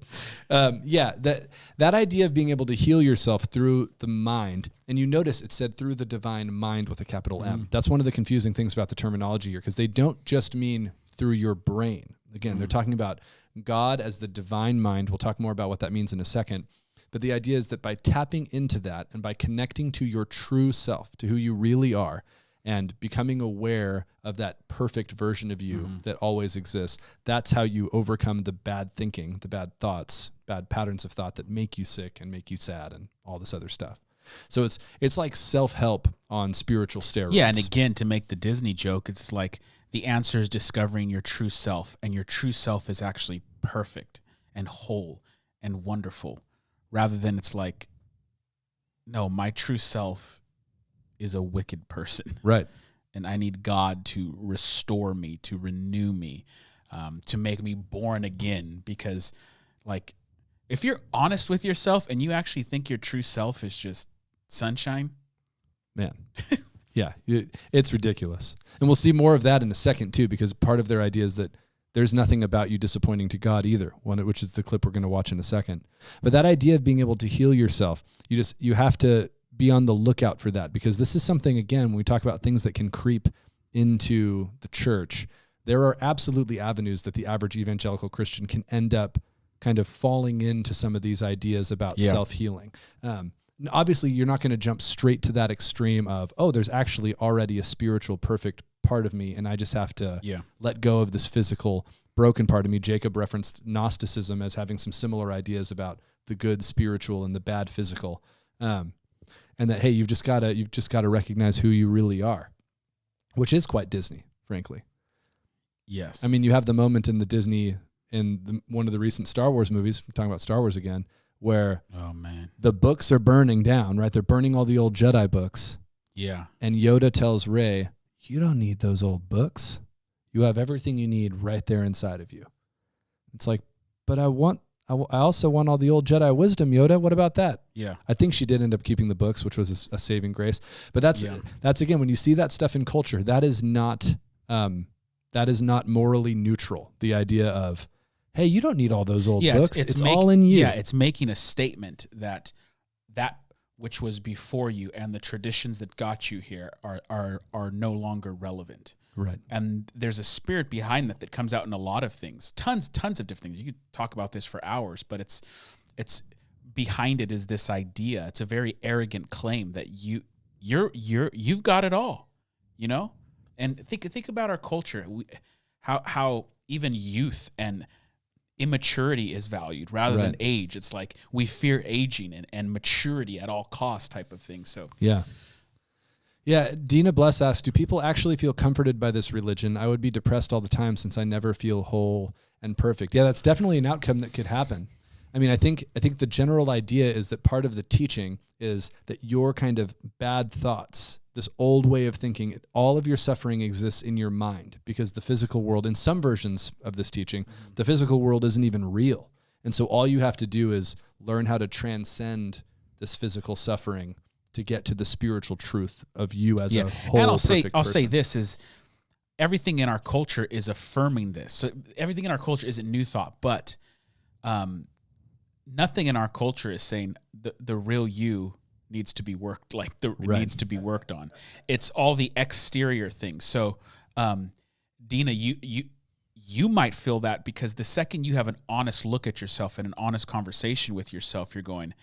That idea of being able to heal yourself through the mind, and you notice it said through the divine mind with a capital M. That's one of the confusing things about the terminology here, because they don't just mean through your brain. Again, they're talking about God as the divine mind. We'll talk more about what that means in a second. But the idea is that by tapping into that and by connecting to your true self, to who you really are, and becoming aware of that perfect version of you that always exists, that's how you overcome the bad thinking, the bad thoughts, bad patterns of thought that make you sick and make you sad and all this other stuff. So it's like self-help on spiritual steroids. Yeah, and again, to make the Disney joke, it's like the answer is discovering your true self, and your true self is actually perfect and whole and wonderful, rather than it's like, no, my true self is a wicked person. Right. And I need God to restore me, to renew me, to make me born again. Because, like, if you're honest with yourself and you actually think your true self is just sunshine, man, yeah, it's ridiculous. And we'll see more of that in a second, too, because part of their idea is that there's nothing about you disappointing to God either, which is the clip we're going to watch in a second. But that idea of being able to heal yourself, you have to be on the lookout for that, because this is something, again, when we talk about things that can creep into the church, there are absolutely avenues that the average evangelical Christian can end up kind of falling into some of these ideas about self-healing. Obviously, you're not going to jump straight to that extreme of, oh, there's actually already a spiritual, perfect part of me, and I just have to let go of this physical, broken part of me. Jacob referenced Gnosticism as having some similar ideas about the good spiritual and the bad physical. And that, hey, you've just got to recognize who you really are, which is quite Disney, frankly. yes. I mean, you have the moment in the Disney, one of the recent Star Wars movies, we're talking about Star Wars again, where the books are burning down, right? They're burning all the old Jedi books. Yeah. And Yoda tells Rey, you don't need those old books. You have everything you need right there inside of you. It's like, but I also want all the old Jedi wisdom, Yoda. What about that? Yeah. I think she did end up keeping the books, which was a saving grace. But that's again, when you see that stuff in culture, that is not morally neutral. The idea of, hey, you don't need all those old books. It's all in you. Yeah, it's making a statement that which was before you and the traditions that got you here are no longer relevant. Right. And there's a spirit behind that comes out in a lot of things. Tons of different things. You could talk about this for hours, but it's behind it is this idea. It's a very arrogant claim that you've got it all, you know? And think about our culture. How even youth and immaturity is valued rather than age. It's like we fear aging and maturity at all costs type of thing. So yeah, Dina Bless asks, do people actually feel comforted by this religion? I would be depressed all the time since I never feel whole and perfect. Yeah, that's definitely an outcome that could happen. I mean, I think the general idea is that part of the teaching is that your kind of bad thoughts, this old way of thinking, all of your suffering exists in your mind, because the physical world, in some versions of this teaching, the physical world isn't even real. And so all you have to do is learn how to transcend this physical suffering to get to the spiritual truth of you as a whole. And I'll person. say this is, everything in our culture is affirming this. So everything in our culture isn't new thought, but nothing in our culture is saying the real you needs to be worked, needs to be worked on. It's all the exterior things. So, Dina, you might feel that because the second you have an honest look at yourself and an honest conversation with yourself, you're going,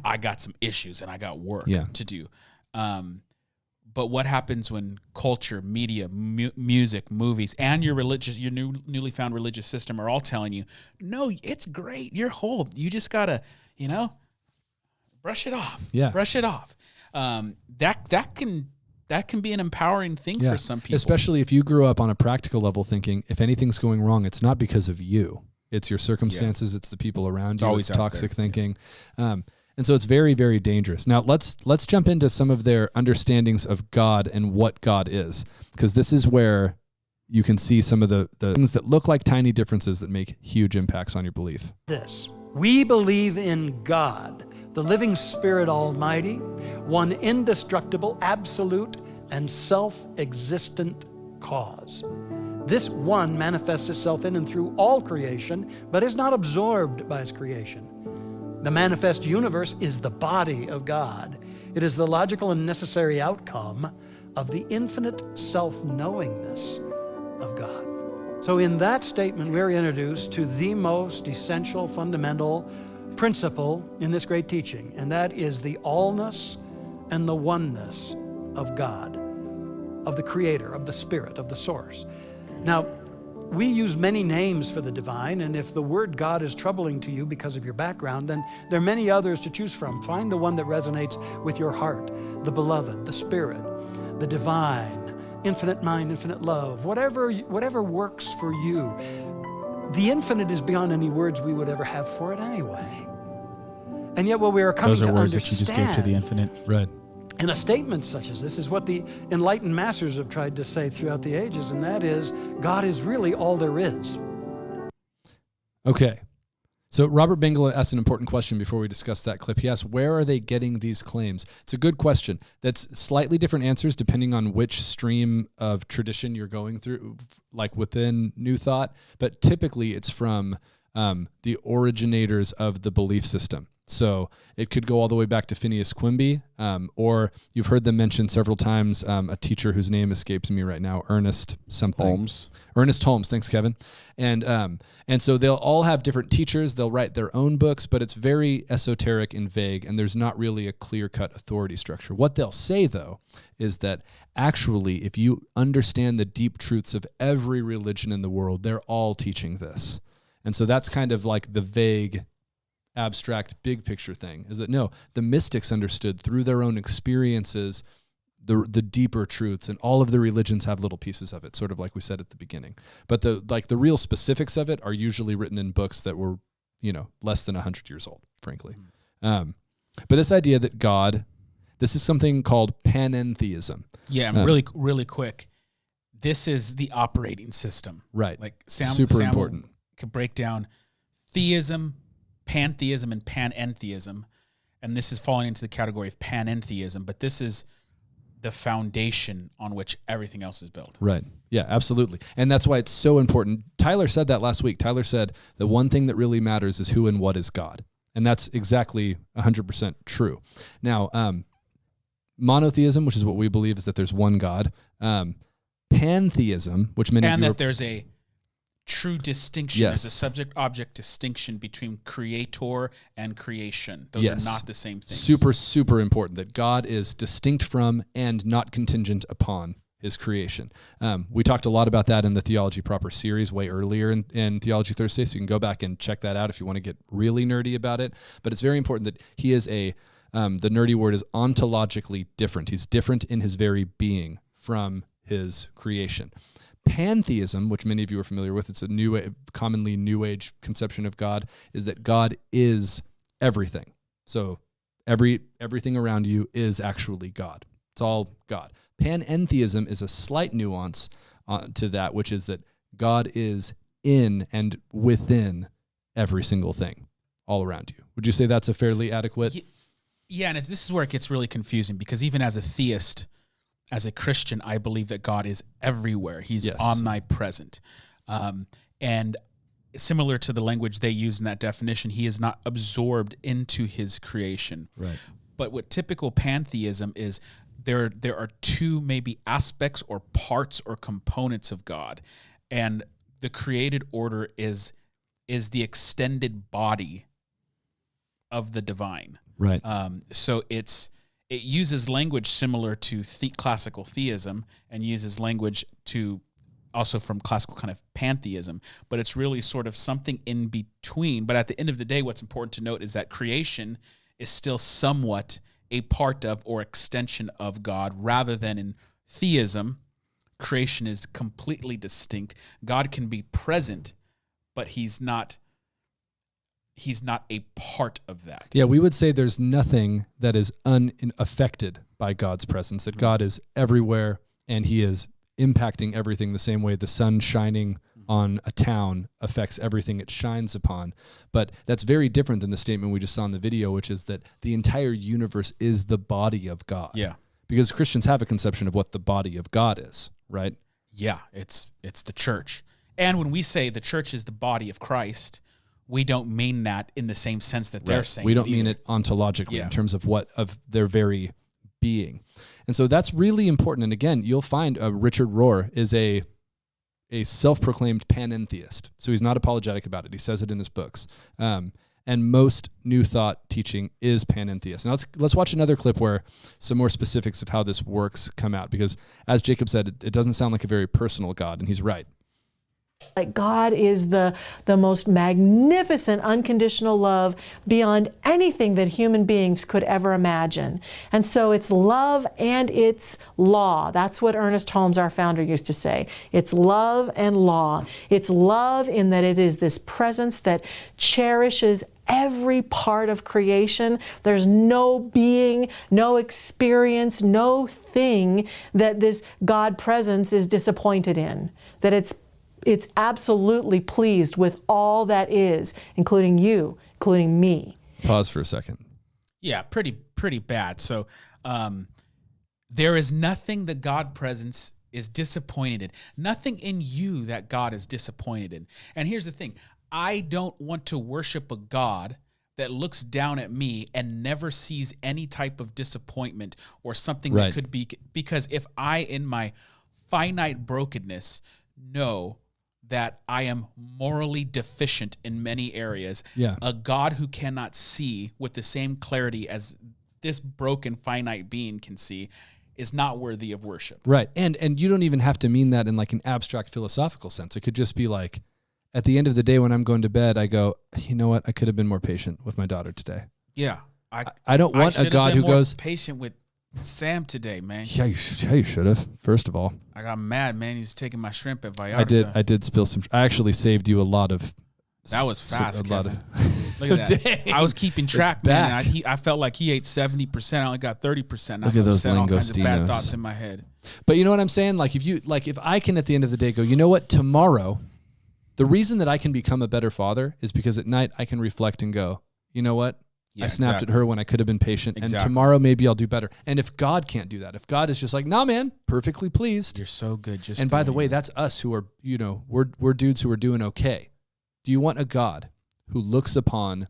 I got some issues and I got work to do. But what happens when culture, media, music, movies, and your newly found religious system are all telling you, no, it's great, you're whole. You just gotta, brush it off. Yeah, brush it off. That can that can be an empowering thing for some people. Especially if you grew up on a practical level thinking, if anything's going wrong, it's not because of you. It's your circumstances. It's the people around you. Always it's toxic thinking. And so it's very, very dangerous. Now let's jump into some of their understandings of God and what God is, because this is where you can see some of the things that look like tiny differences that make huge impacts on your belief. We believe in God, the living Spirit Almighty, one indestructible, absolute, and self-existent cause. This one manifests itself in and through all creation, but is not absorbed by its creation. The manifest universe is the body of God. It is the logical and necessary outcome of the infinite self-knowingness of God. So in that statement, we're introduced to the most essential, fundamental principle in this great teaching, and that is the allness and the oneness of God, of the Creator, of the Spirit, of the Source. Now, we use many names for the divine, and if the word God is troubling to you because of your background, then there are many others to choose from. Find the one that resonates with your heart, the beloved, the Spirit, the divine, infinite mind, infinite love, whatever works for you. The infinite is beyond any words we would ever have for it anyway. And yet what we are coming to understand... Those are words that you just gave to the infinite. Right. In a statement such as this is what the enlightened masters have tried to say throughout the ages, and that is, God is really all there is. Okay. So Robert Bengel asked an important question before we discuss that clip. He asked, where are they getting these claims? It's a good question. That's slightly different answers depending on which stream of tradition you're going through, like within New Thought, but typically it's from the originators of the belief system. So it could go all the way back to Phineas Quimby, or you've heard them mention several times a teacher whose name escapes me right now, Ernest something. Holmes. Ernest Holmes, thanks, Kevin. And so they'll all have different teachers. They'll write their own books, but it's very esoteric and vague, and there's not really a clear-cut authority structure. What they'll say, though, is that actually, if you understand the deep truths of every religion in the world, they're all teaching this. And so that's kind of like the vague, abstract, big picture thing, is that no, the mystics understood through their own experiences the deeper truths, and all of the religions have little pieces of it, sort of like we said at the beginning. But the real specifics of it are usually written in books that were, less than 100 years old, frankly. But this idea that God, this is something called panentheism. Yeah, really quick. This is the operating system. Right. Like super important. Could break down theism, pantheism, and panentheism, and this is falling into the category of panentheism, but this is the foundation on which everything else is built. Right. Yeah, absolutely. And that's why it's so important. Tyler said that last week. Tyler said the one thing that really matters is who and what is God. And that's exactly 100% true. Now, monotheism, which is what we believe is that there's one God. Pantheism, which many and of you that there's a true distinction, yes, as a subject-object distinction between creator and creation. Those yes, are not the same things. Super, super important that God is distinct from and not contingent upon his creation. We talked a lot about that in the Theology Proper series way earlier in Theology Thursday, so you can go back and check that out if you want to get really nerdy about it. But it's very important that he is the nerdy word is ontologically different. He's different in his very being from his creation. Pantheism, which many of you are familiar with, it's a commonly New Age conception of God, is that God is everything. So everything around you is actually God. It's all God. Panentheism is a slight nuance to that, which is that God is in and within every single thing all around you. Would you say that's a fairly adequate? Yeah, and this is where it gets really confusing, because even as a theist, as a Christian, I believe that God is everywhere. He's omnipresent. And similar to the language they use in that definition, he is not absorbed into his creation. Right. But what typical pantheism is, there are two maybe aspects or parts or components of God. And the created order is the extended body of the divine. Right. So it uses language similar to classical theism, and uses language to also from classical kind of pantheism, but it's really sort of something in between. But at the end of the day, what's important to note is that creation is still somewhat a part of or extension of God, rather than in theism, creation is completely distinct. God can be present, but he's not a part of that. Yeah, we would say there's nothing that is unaffected by God's presence, that God is everywhere and he is impacting everything the same way the sun shining on a town affects everything it shines upon. But that's very different than the statement we just saw in the video, which is that the entire universe is the body of God. Yeah. Because Christians have a conception of what the body of God is, right? Yeah, it's the church. And when we say the church is the body of Christ, we don't mean that in the same sense that they're saying. We don't mean it ontologically in terms of what of their very being. And so that's really important. And again, you'll find Richard Rohr is a self-proclaimed panentheist. So he's not apologetic about it. He says it in his books. And most New Thought teaching is panentheist. Now let's watch another clip where some more specifics of how this works come out, because as Jacob said, it doesn't sound like a very personal God, and he's right. Like God is the most magnificent unconditional love beyond anything that human beings could ever imagine. And so it's love and it's law. That's what Ernest Holmes, our founder, used to say. It's love and law. It's love in that it is this presence that cherishes every part of creation. There's no being, no experience, no thing that this God presence is disappointed in. That it's absolutely pleased with all that is, including you, including me. Pause for a second. Yeah, pretty bad. So there is nothing that God presence is disappointed in. Nothing in you that God is disappointed in. And here's the thing. I don't want to worship a God that looks down at me and never sees any type of disappointment or something that could be, because if I, in my finite brokenness, know that I am morally deficient in many areas, a God who cannot see with the same clarity as this broken finite being can see is not worthy of worship. Right. And you don't even have to mean that in like an abstract philosophical sense. It could just be like, at the end of the day when I'm going to bed, I go, you know what? I could have been more patient with my daughter today. Yeah. I don't want a God who goes patient with Sam today, man. Yeah, you should have. First of all, I got mad, man. He was taking my shrimp at Vallarta. I did spill some. I actually saved you a lot of. That was fast, Kevin. Look at that. Dang. I was keeping track, man. I felt like he ate 70%. I only got 30%. Look at those all kinds of bad langostinos. thoughts in my head. But you know what I'm saying? Like if I can at the end of the day go, you know what? Tomorrow, the reason that I can become a better father is because at night I can reflect and go, you know what? I snapped at her when I could have been patient, and tomorrow maybe I'll do better. And if God can't do that, if God is just like, nah, man, perfectly pleased. You're so good. And by the way, that's us who are, we're dudes who are doing okay. Do you want a God who looks upon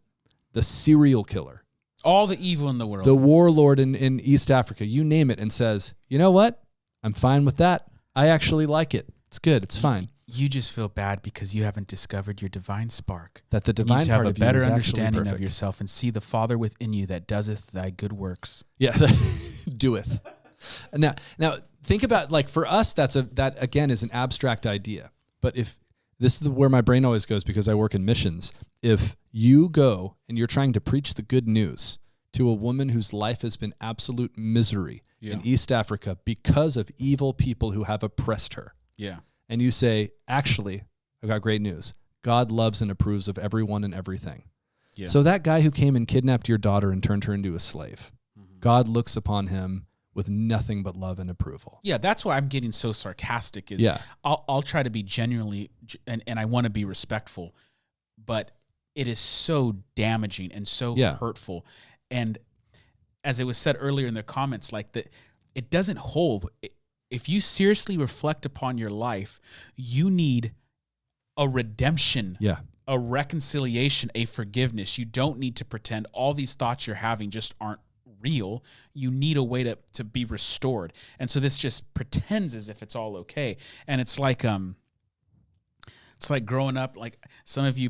the serial killer, all the evil in the world, the warlord in East Africa, you name it, and says, you know what? I'm fine with that. I actually like it. It's good. It's fine. You just feel bad because you haven't discovered your divine spark. That the divine part of you is have a better understanding of yourself and see the Father within you that doeth thy good works. Yeah, doeth. Now think about, like, for us, that again is an abstract idea. But if this is where my brain always goes, because I work in missions. If you go and you're trying to preach the good news to a woman whose life has been absolute misery in East Africa because of evil people who have oppressed her. Yeah. And you say, actually, I've got great news. God loves and approves of everyone and everything. Yeah. So that guy who came and kidnapped your daughter and turned her into a slave, God looks upon him with nothing but love and approval. Yeah, that's why I'm getting so sarcastic. I'll try to be genuinely, and I want to be respectful, but it is so damaging and so hurtful. And as it was said earlier in the comments, like it doesn't hold. If you seriously reflect upon your life, you need a redemption, a reconciliation, a forgiveness. You don't need to pretend all these thoughts you're having just aren't real. You need a way to be restored. And so this just pretends as if it's all okay. And it's like growing up, like some of you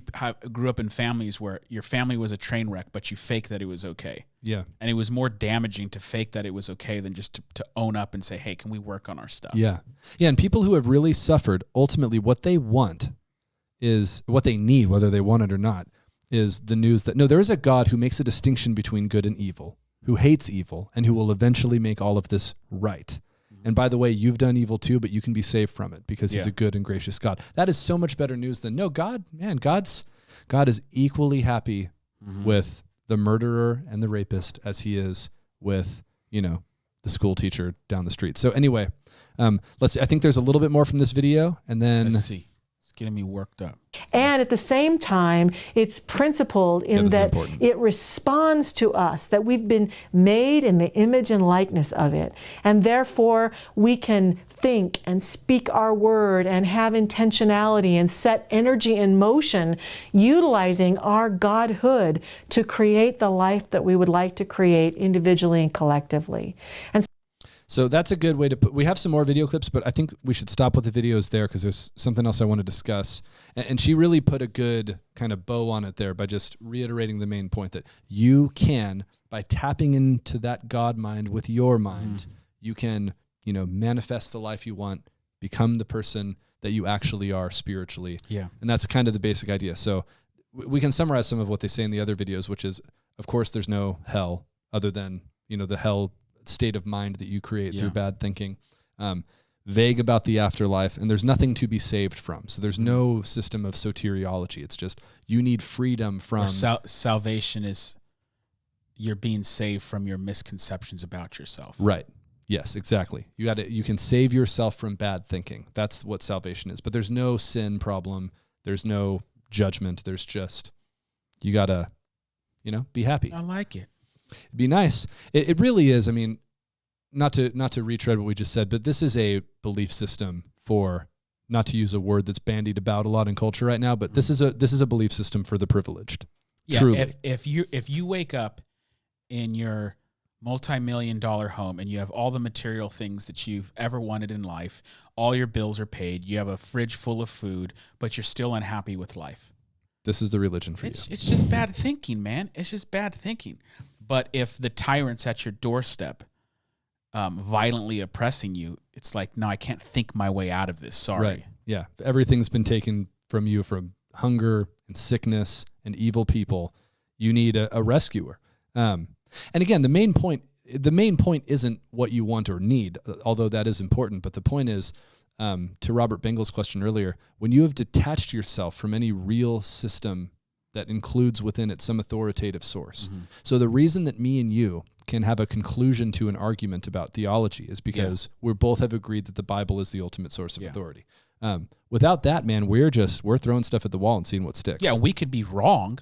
grew up in families where your family was a train wreck, but you fake that it was okay. Yeah. And it was more damaging to fake that it was okay than just to own up and say, hey, can we work on our stuff? Yeah. Yeah. And people who have really suffered, ultimately what they want is what they need, whether they want it or not, is the news that, no, there is a God who makes a distinction between good and evil. who hates evil and who will eventually make all of this right. And by the way, you've done evil too, but you can be saved from it because he's a good and gracious God. That is so much better news than, no, God is equally happy with the murderer and the rapist as he is with, the school teacher down the street. So anyway, let's see. I think there's a little bit more from this video, and then Let's see. It's getting me worked up. And at the same time, it's principled in that it responds to us, that we've been made in the image and likeness of it. And therefore, we can think and speak our word and have intentionality and set energy in motion, utilizing our Godhood to create the life that we would like to create individually and collectively. And so that's a good way to put. We have some more video clips, but I think we should stop with the videos there because there's something else I want to discuss. And she really put a good kind of bow on it there by just reiterating the main point that you can, by tapping into that God mind with your mind, you can, manifest the life you want, become the person that you actually are spiritually. Yeah. And that's kind of the basic idea. So we can summarize some of what they say in the other videos, which is, of course, there's no hell other than, the hell state of mind that you create through bad thinking, vague about the afterlife, and there's nothing to be saved from. So there's no system of soteriology. It's just you need freedom from salvation is you're being saved from your misconceptions about yourself. Right. Yes, exactly. You can save yourself from bad thinking. That's what salvation is. But there's no sin problem. There's no judgment. There's just you gotta, be happy. I like it. It'd be nice. It really is. I mean, not to retread what we just said, but this is a belief system for, not to use a word that's bandied about a lot in culture right now, but this is a belief system for the privileged. Yeah, truly. If you wake up in your multi-million-dollar home and you have all the material things that you've ever wanted in life, all your bills are paid, you have a fridge full of food, but you're still unhappy with life. This is the religion for you. It's just bad thinking, man. It's just bad thinking. But if the tyrant's at your doorstep, violently oppressing you, it's like, no, I can't think my way out of this. Sorry. Right. Yeah. Everything's been taken from you, from hunger and sickness and evil people. You need a rescuer. And again, the main point isn't what you want or need, although that is important. But the point is, to Robert Bengel's question earlier, when you have detached yourself from any real system that includes within it some authoritative source. So the reason that me and you can have a conclusion to an argument about theology is because we both have agreed that the Bible is the ultimate source of authority. Without that, man, we're throwing stuff at the wall and seeing what sticks. Yeah, we could be wrong,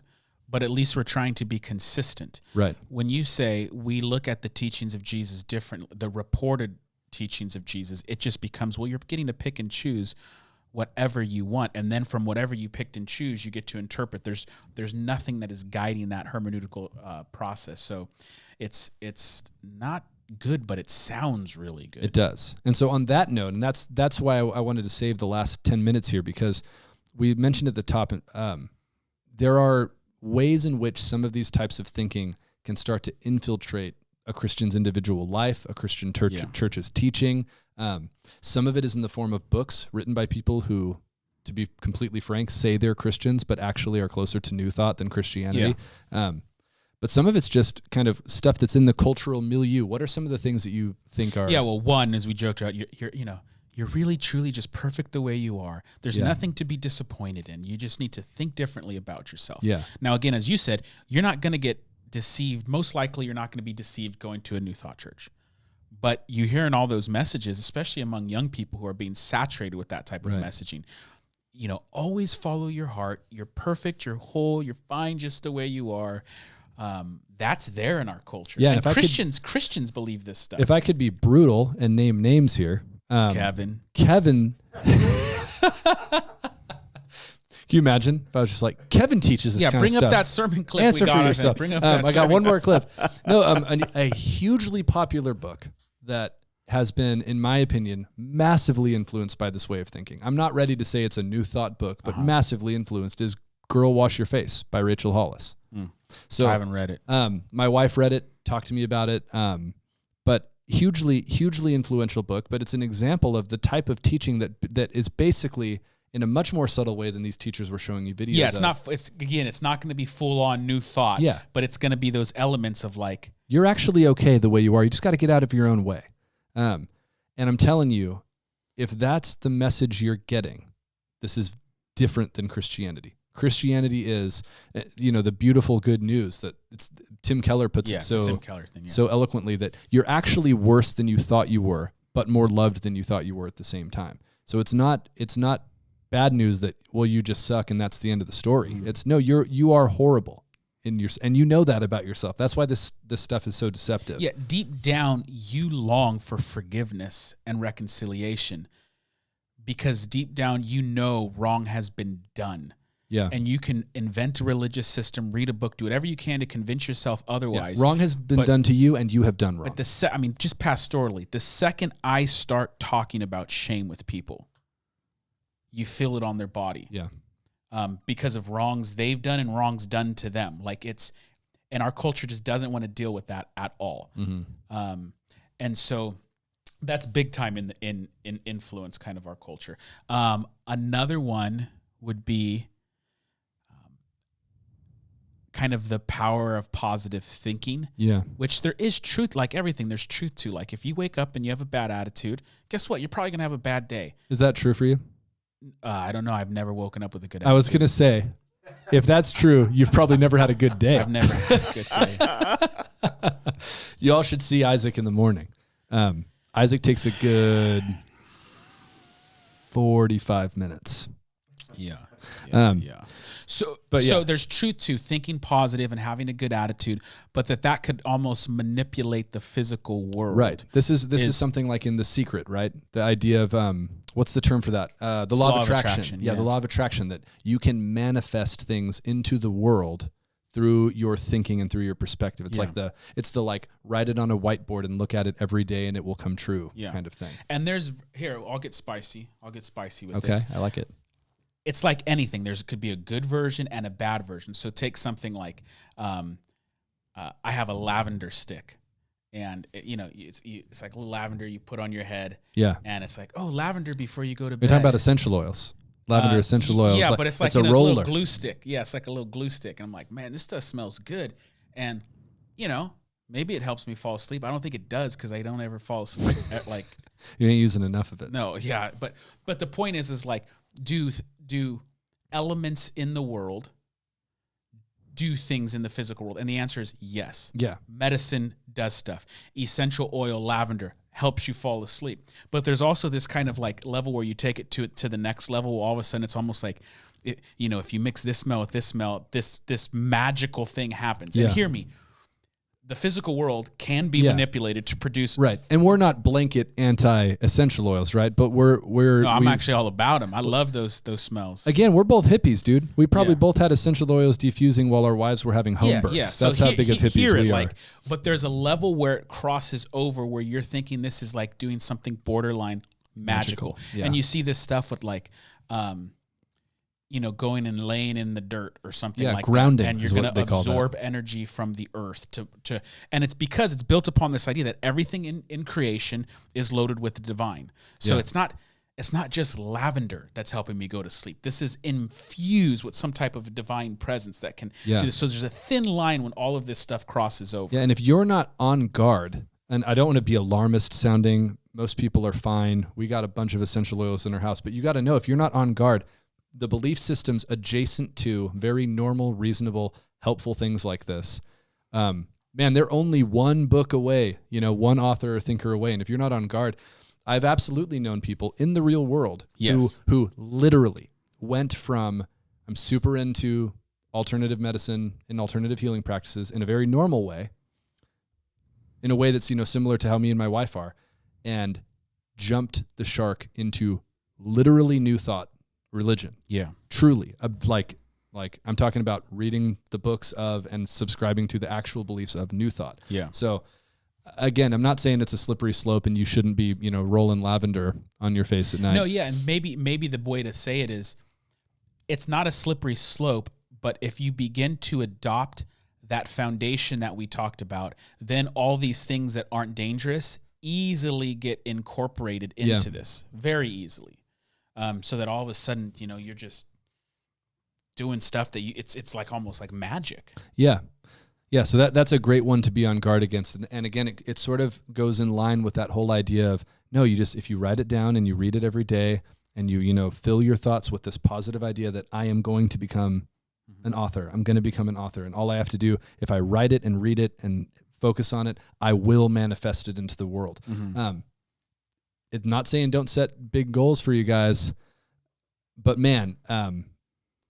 but at least we're trying to be consistent. Right. When you say we look at the teachings of Jesus differently, the reported teachings of Jesus, it just becomes, well, you're getting to pick and choose whatever you want, and then from whatever you picked and choose, you get to interpret. There's nothing that is guiding that hermeneutical process. So it's not good, but it sounds really good. It does. And so on that note, and that's why I wanted to save the last 10 minutes here, because we mentioned at the top, there are ways in which some of these types of thinking can start to infiltrate a Christian's individual life, a Christian church's teaching. Some of it is in the form of books written by people who, to be completely frank, say they're Christians, but actually are closer to New Thought than Christianity. But some of it's just kind of stuff that's in the cultural milieu. What are some of the things that you think are... Yeah, well, one, as we joked about, you're really, truly just perfect the way you are. There's nothing to be disappointed in. You just need to think differently about yourself. Yeah. Now, again, as you said, you're not going to get deceived. Most likely, you're not going to be deceived going to a New Thought church. But you hear in all those messages, especially among young people who are being saturated with that type of messaging, always follow your heart. You're perfect. You're whole. You're fine just the way you are. That's there in our culture. Yeah, and Christians believe this stuff. If I could be brutal and name names here. Kevin. Can you imagine if I was just like, Kevin teaches this kind of stuff? Yeah, bring up that sermon clip. Answer we got for yourself. Bring up that I got one more clip. No, a hugely popular book that has been, in my opinion, massively influenced by this way of thinking. I'm not ready to say it's a New Thought book, but massively influenced is Girl Wash Your Face by Rachel Hollis. So I haven't read it. My wife read it, talked to me about it, but hugely influential book, but it's an example of the type of teaching that is basically in a much more subtle way than these teachers were showing you videos. Yeah, it's not going to be full on New Thought. Yeah, but it's going to be those elements of like You're actually okay the way you are. You just got to get out of your own way. And I'm telling you, if that's the message you're getting, this is different than Christianity. Christianity is, the beautiful good news that Tim Keller puts it so, Tim Keller thing, so eloquently, that you're actually worse than you thought you were, but more loved than you thought you were at the same time. So it's not bad news that, well, you just suck and that's the end of the story. Mm-hmm. It's no, you are horrible and you know that about yourself. That's why this stuff is so deceptive. Yeah, deep down, you long for forgiveness and reconciliation because deep down, wrong has been done. Yeah. And you can invent a religious system, read a book, do whatever you can to convince yourself otherwise. Yeah. Wrong has been done to you and you have done wrong. But just pastorally, the second I start talking about shame with people, you feel it on their body. Yeah. Because of wrongs they've done and wrongs done to them. And our culture just doesn't want to deal with that at all. Mm-hmm. And so that's big time in influence kind of our culture. Another one would be kind of the power of positive thinking. Yeah. Which there is truth, like everything, there's truth to. Like if you wake up and you have a bad attitude, guess what? You're probably going to have a bad day. Is that true for you? I don't know. I've never woken up with a good attitude. I was going to say, if that's true, you've probably never had a good day. I've never had a good day. Y'all should see Isaac in the morning. Isaac takes a good 45 minutes. Yeah. So there's truth to thinking positive and having a good attitude, but that could almost manipulate the physical world. Right. This is something like in The Secret, right? The idea of what's the term for that? The law of attraction. Yeah, the law of attraction, that you can manifest things into the world through your thinking and through your perspective. It's like write it on a whiteboard and look at it every day and it will come true kind of thing. And I'll get spicy with this. Okay, I like it. It's like anything. Could be a good version and a bad version. So take something like, I have a lavender stick, and it's like lavender you put on your head. Yeah. And it's like, oh, lavender before you go to bed. You're talking about essential oils. Lavender essential oils. Yeah, but it's like a roller. little glue stick. Yeah, it's like a little glue stick. And I'm like, man, this stuff smells good. And maybe it helps me fall asleep. I don't think it does because I don't ever fall asleep at like. You ain't using enough of it. No, yeah, but the point is like, do elements in the world do things in the physical world? And the answer is yes. Yeah. Medicine does stuff. Essential oil, lavender, helps you fall asleep. But there's also this kind of like level where you take it to the next level. All of a sudden, it's almost like, if you mix this smell with this smell, this magical thing happens. Yeah. And hear me. The physical world can be manipulated to produce. Right. And we're not blanket anti-essential oils, right? But I'm actually all about them. I love those smells. Again, we're both hippies, dude. We probably both had essential oils diffusing while our wives were having home births. Yeah. That's how big of hippies we are. But there's a level where it crosses over where you're thinking this is like doing something borderline magical. Yeah. And you see this stuff with like, going and laying in the dirt or something like grounding that. And you're going to absorb energy from the earth and it's because it's built upon this idea that everything in creation is loaded with the divine. So it's not just lavender that's helping me go to sleep. This is infused with some type of divine presence that can do this. So there's a thin line when all of this stuff crosses over. Yeah, and if you're not on guard, and I don't want to be alarmist sounding, most people are fine. We got a bunch of essential oils in our house, but you got to know, if you're not on guard, the belief systems adjacent to very normal, reasonable, helpful things like this, they're only one book away, one author or thinker away. And if you're not on guard, I've absolutely known people in the real world who literally went from, I'm super into alternative medicine and alternative healing practices in a very normal way, in a way that's, similar to how me and my wife are, and jumped the shark into literally new thought religion. Yeah. Truly. Like I'm talking about reading the books of and subscribing to the actual beliefs of New Thought. Yeah. So again, I'm not saying it's a slippery slope and you shouldn't be, rolling lavender on your face at night. No, yeah, and maybe the way to say it is, it's not a slippery slope, but if you begin to adopt that foundation that we talked about, then all these things that aren't dangerous easily get incorporated into this, very easily. So that all of a sudden, you're just doing stuff that it's like almost like magic. Yeah. Yeah, so that's a great one to be on guard against. And again, it sort of goes in line with that whole idea of, no, if you write it down and you read it every day and you fill your thoughts with this positive idea that I am going to become an author. I'm going to become an author. And all I have to do, if I write it and read it and focus on it, I will manifest it into the world. It's not saying don't set big goals for you guys, but man,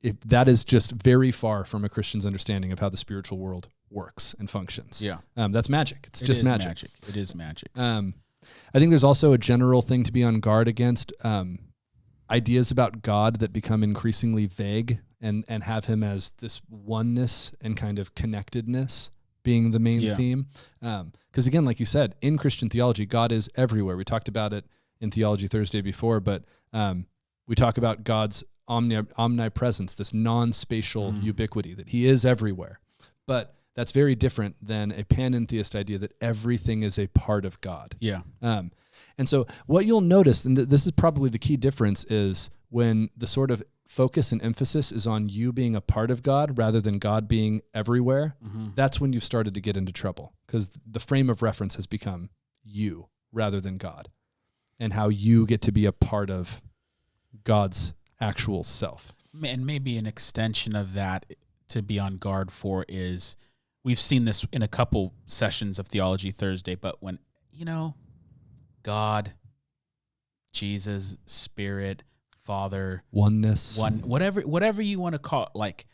if that is just very far from a Christian's understanding of how the spiritual world works and functions. Yeah. That's magic. It's just magic. It is magic. I think there's also a general thing to be on guard against, ideas about God that become increasingly vague and have him as this oneness and kind of connectedness being the main theme. Because again, like you said, in Christian theology, God is everywhere. We talked about it in Theology Thursday before, but we talk about God's omnipresence, this non-spatial ubiquity, that he is everywhere. But that's very different than a panentheist idea that everything is a part of God. Yeah. And so what you'll notice, and this is probably the key difference, is when the sort of focus and emphasis is on you being a part of God rather than God being everywhere, that's when you've started to get into trouble, because the frame of reference has become you rather than God, and how you get to be a part of God's actual self. And maybe an extension of that to be on guard for is, we've seen this in a couple sessions of Theology Thursday, but when, God, Jesus, Spirit, Father, oneness, whatever you want to call it, like,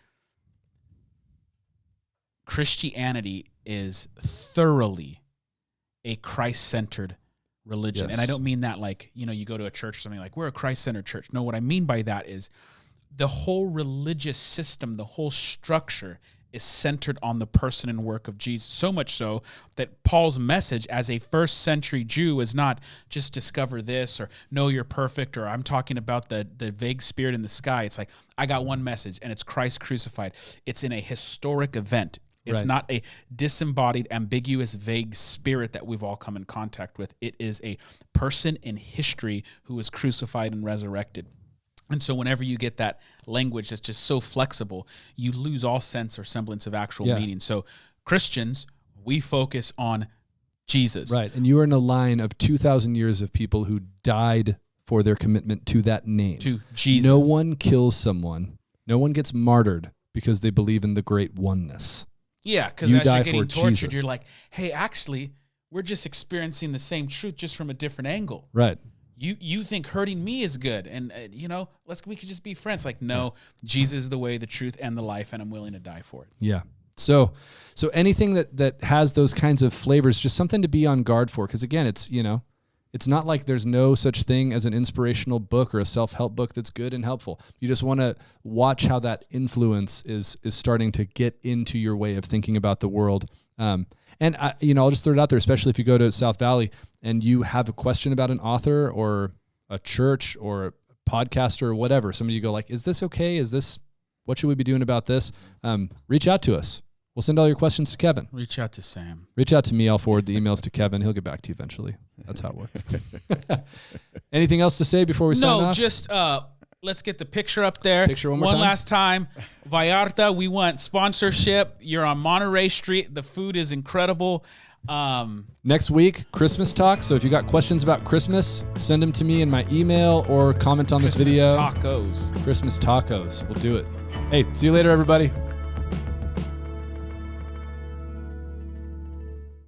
Christianity is thoroughly a Christ-centered religion. Yes. And I don't mean that like, you go to a church or something like, we're a Christ-centered church. No, what I mean by that is the whole religious system, the whole structure is centered on the person and work of Jesus. So much so that Paul's message as a first century Jew is not just discover this or know you're perfect, or I'm talking about the vague spirit in the sky. It's like, I got one message and it's Christ crucified. It's in a historic event. It's not a disembodied, ambiguous, vague spirit that we've all come in contact with. It is a person in history who was crucified and resurrected. And so whenever you get that language that's just so flexible, you lose all sense or semblance of actual meaning. So Christians, we focus on Jesus. Right. And you are in a line of 2,000 years of people who died for their commitment to that name. To Jesus. No one kills someone. No one gets martyred because they believe in the great oneness. Yeah, because You as die you're getting for tortured, Jesus. you're like, hey, actually, we're just experiencing the same truth just from a different angle. Right. You think hurting me is good, and we could just be friends. Like, no, Jesus is the way, the truth, and the life, and I'm willing to die for it. Yeah. So anything that has those kinds of flavors, just something to be on guard for. Because again, it's not like there's no such thing as an inspirational book or a self-help book that's good and helpful. You just want to watch how that influence is starting to get into your way of thinking about the world. And I'll just throw it out there, especially if you go to South Valley and you have a question about an author or a church or a podcaster or whatever. Somebody you go like, is this okay? What should we be doing about this? Reach out to us. We'll send all your questions to Kevin. Reach out to Sam. Reach out to me. I'll forward the emails to Kevin. He'll get back to you eventually. That's how it works. Anything else to say before we sign off? No, just let's get the picture up there. Picture one more time. last time. Vallarta, we want sponsorship. You're on Monterey Street. The food is incredible. Next week, Christmas talk. So if you got questions about Christmas, send them to me in my email or comment on this video. Christmas tacos. Christmas tacos. We'll do it. Hey, see you later, everybody.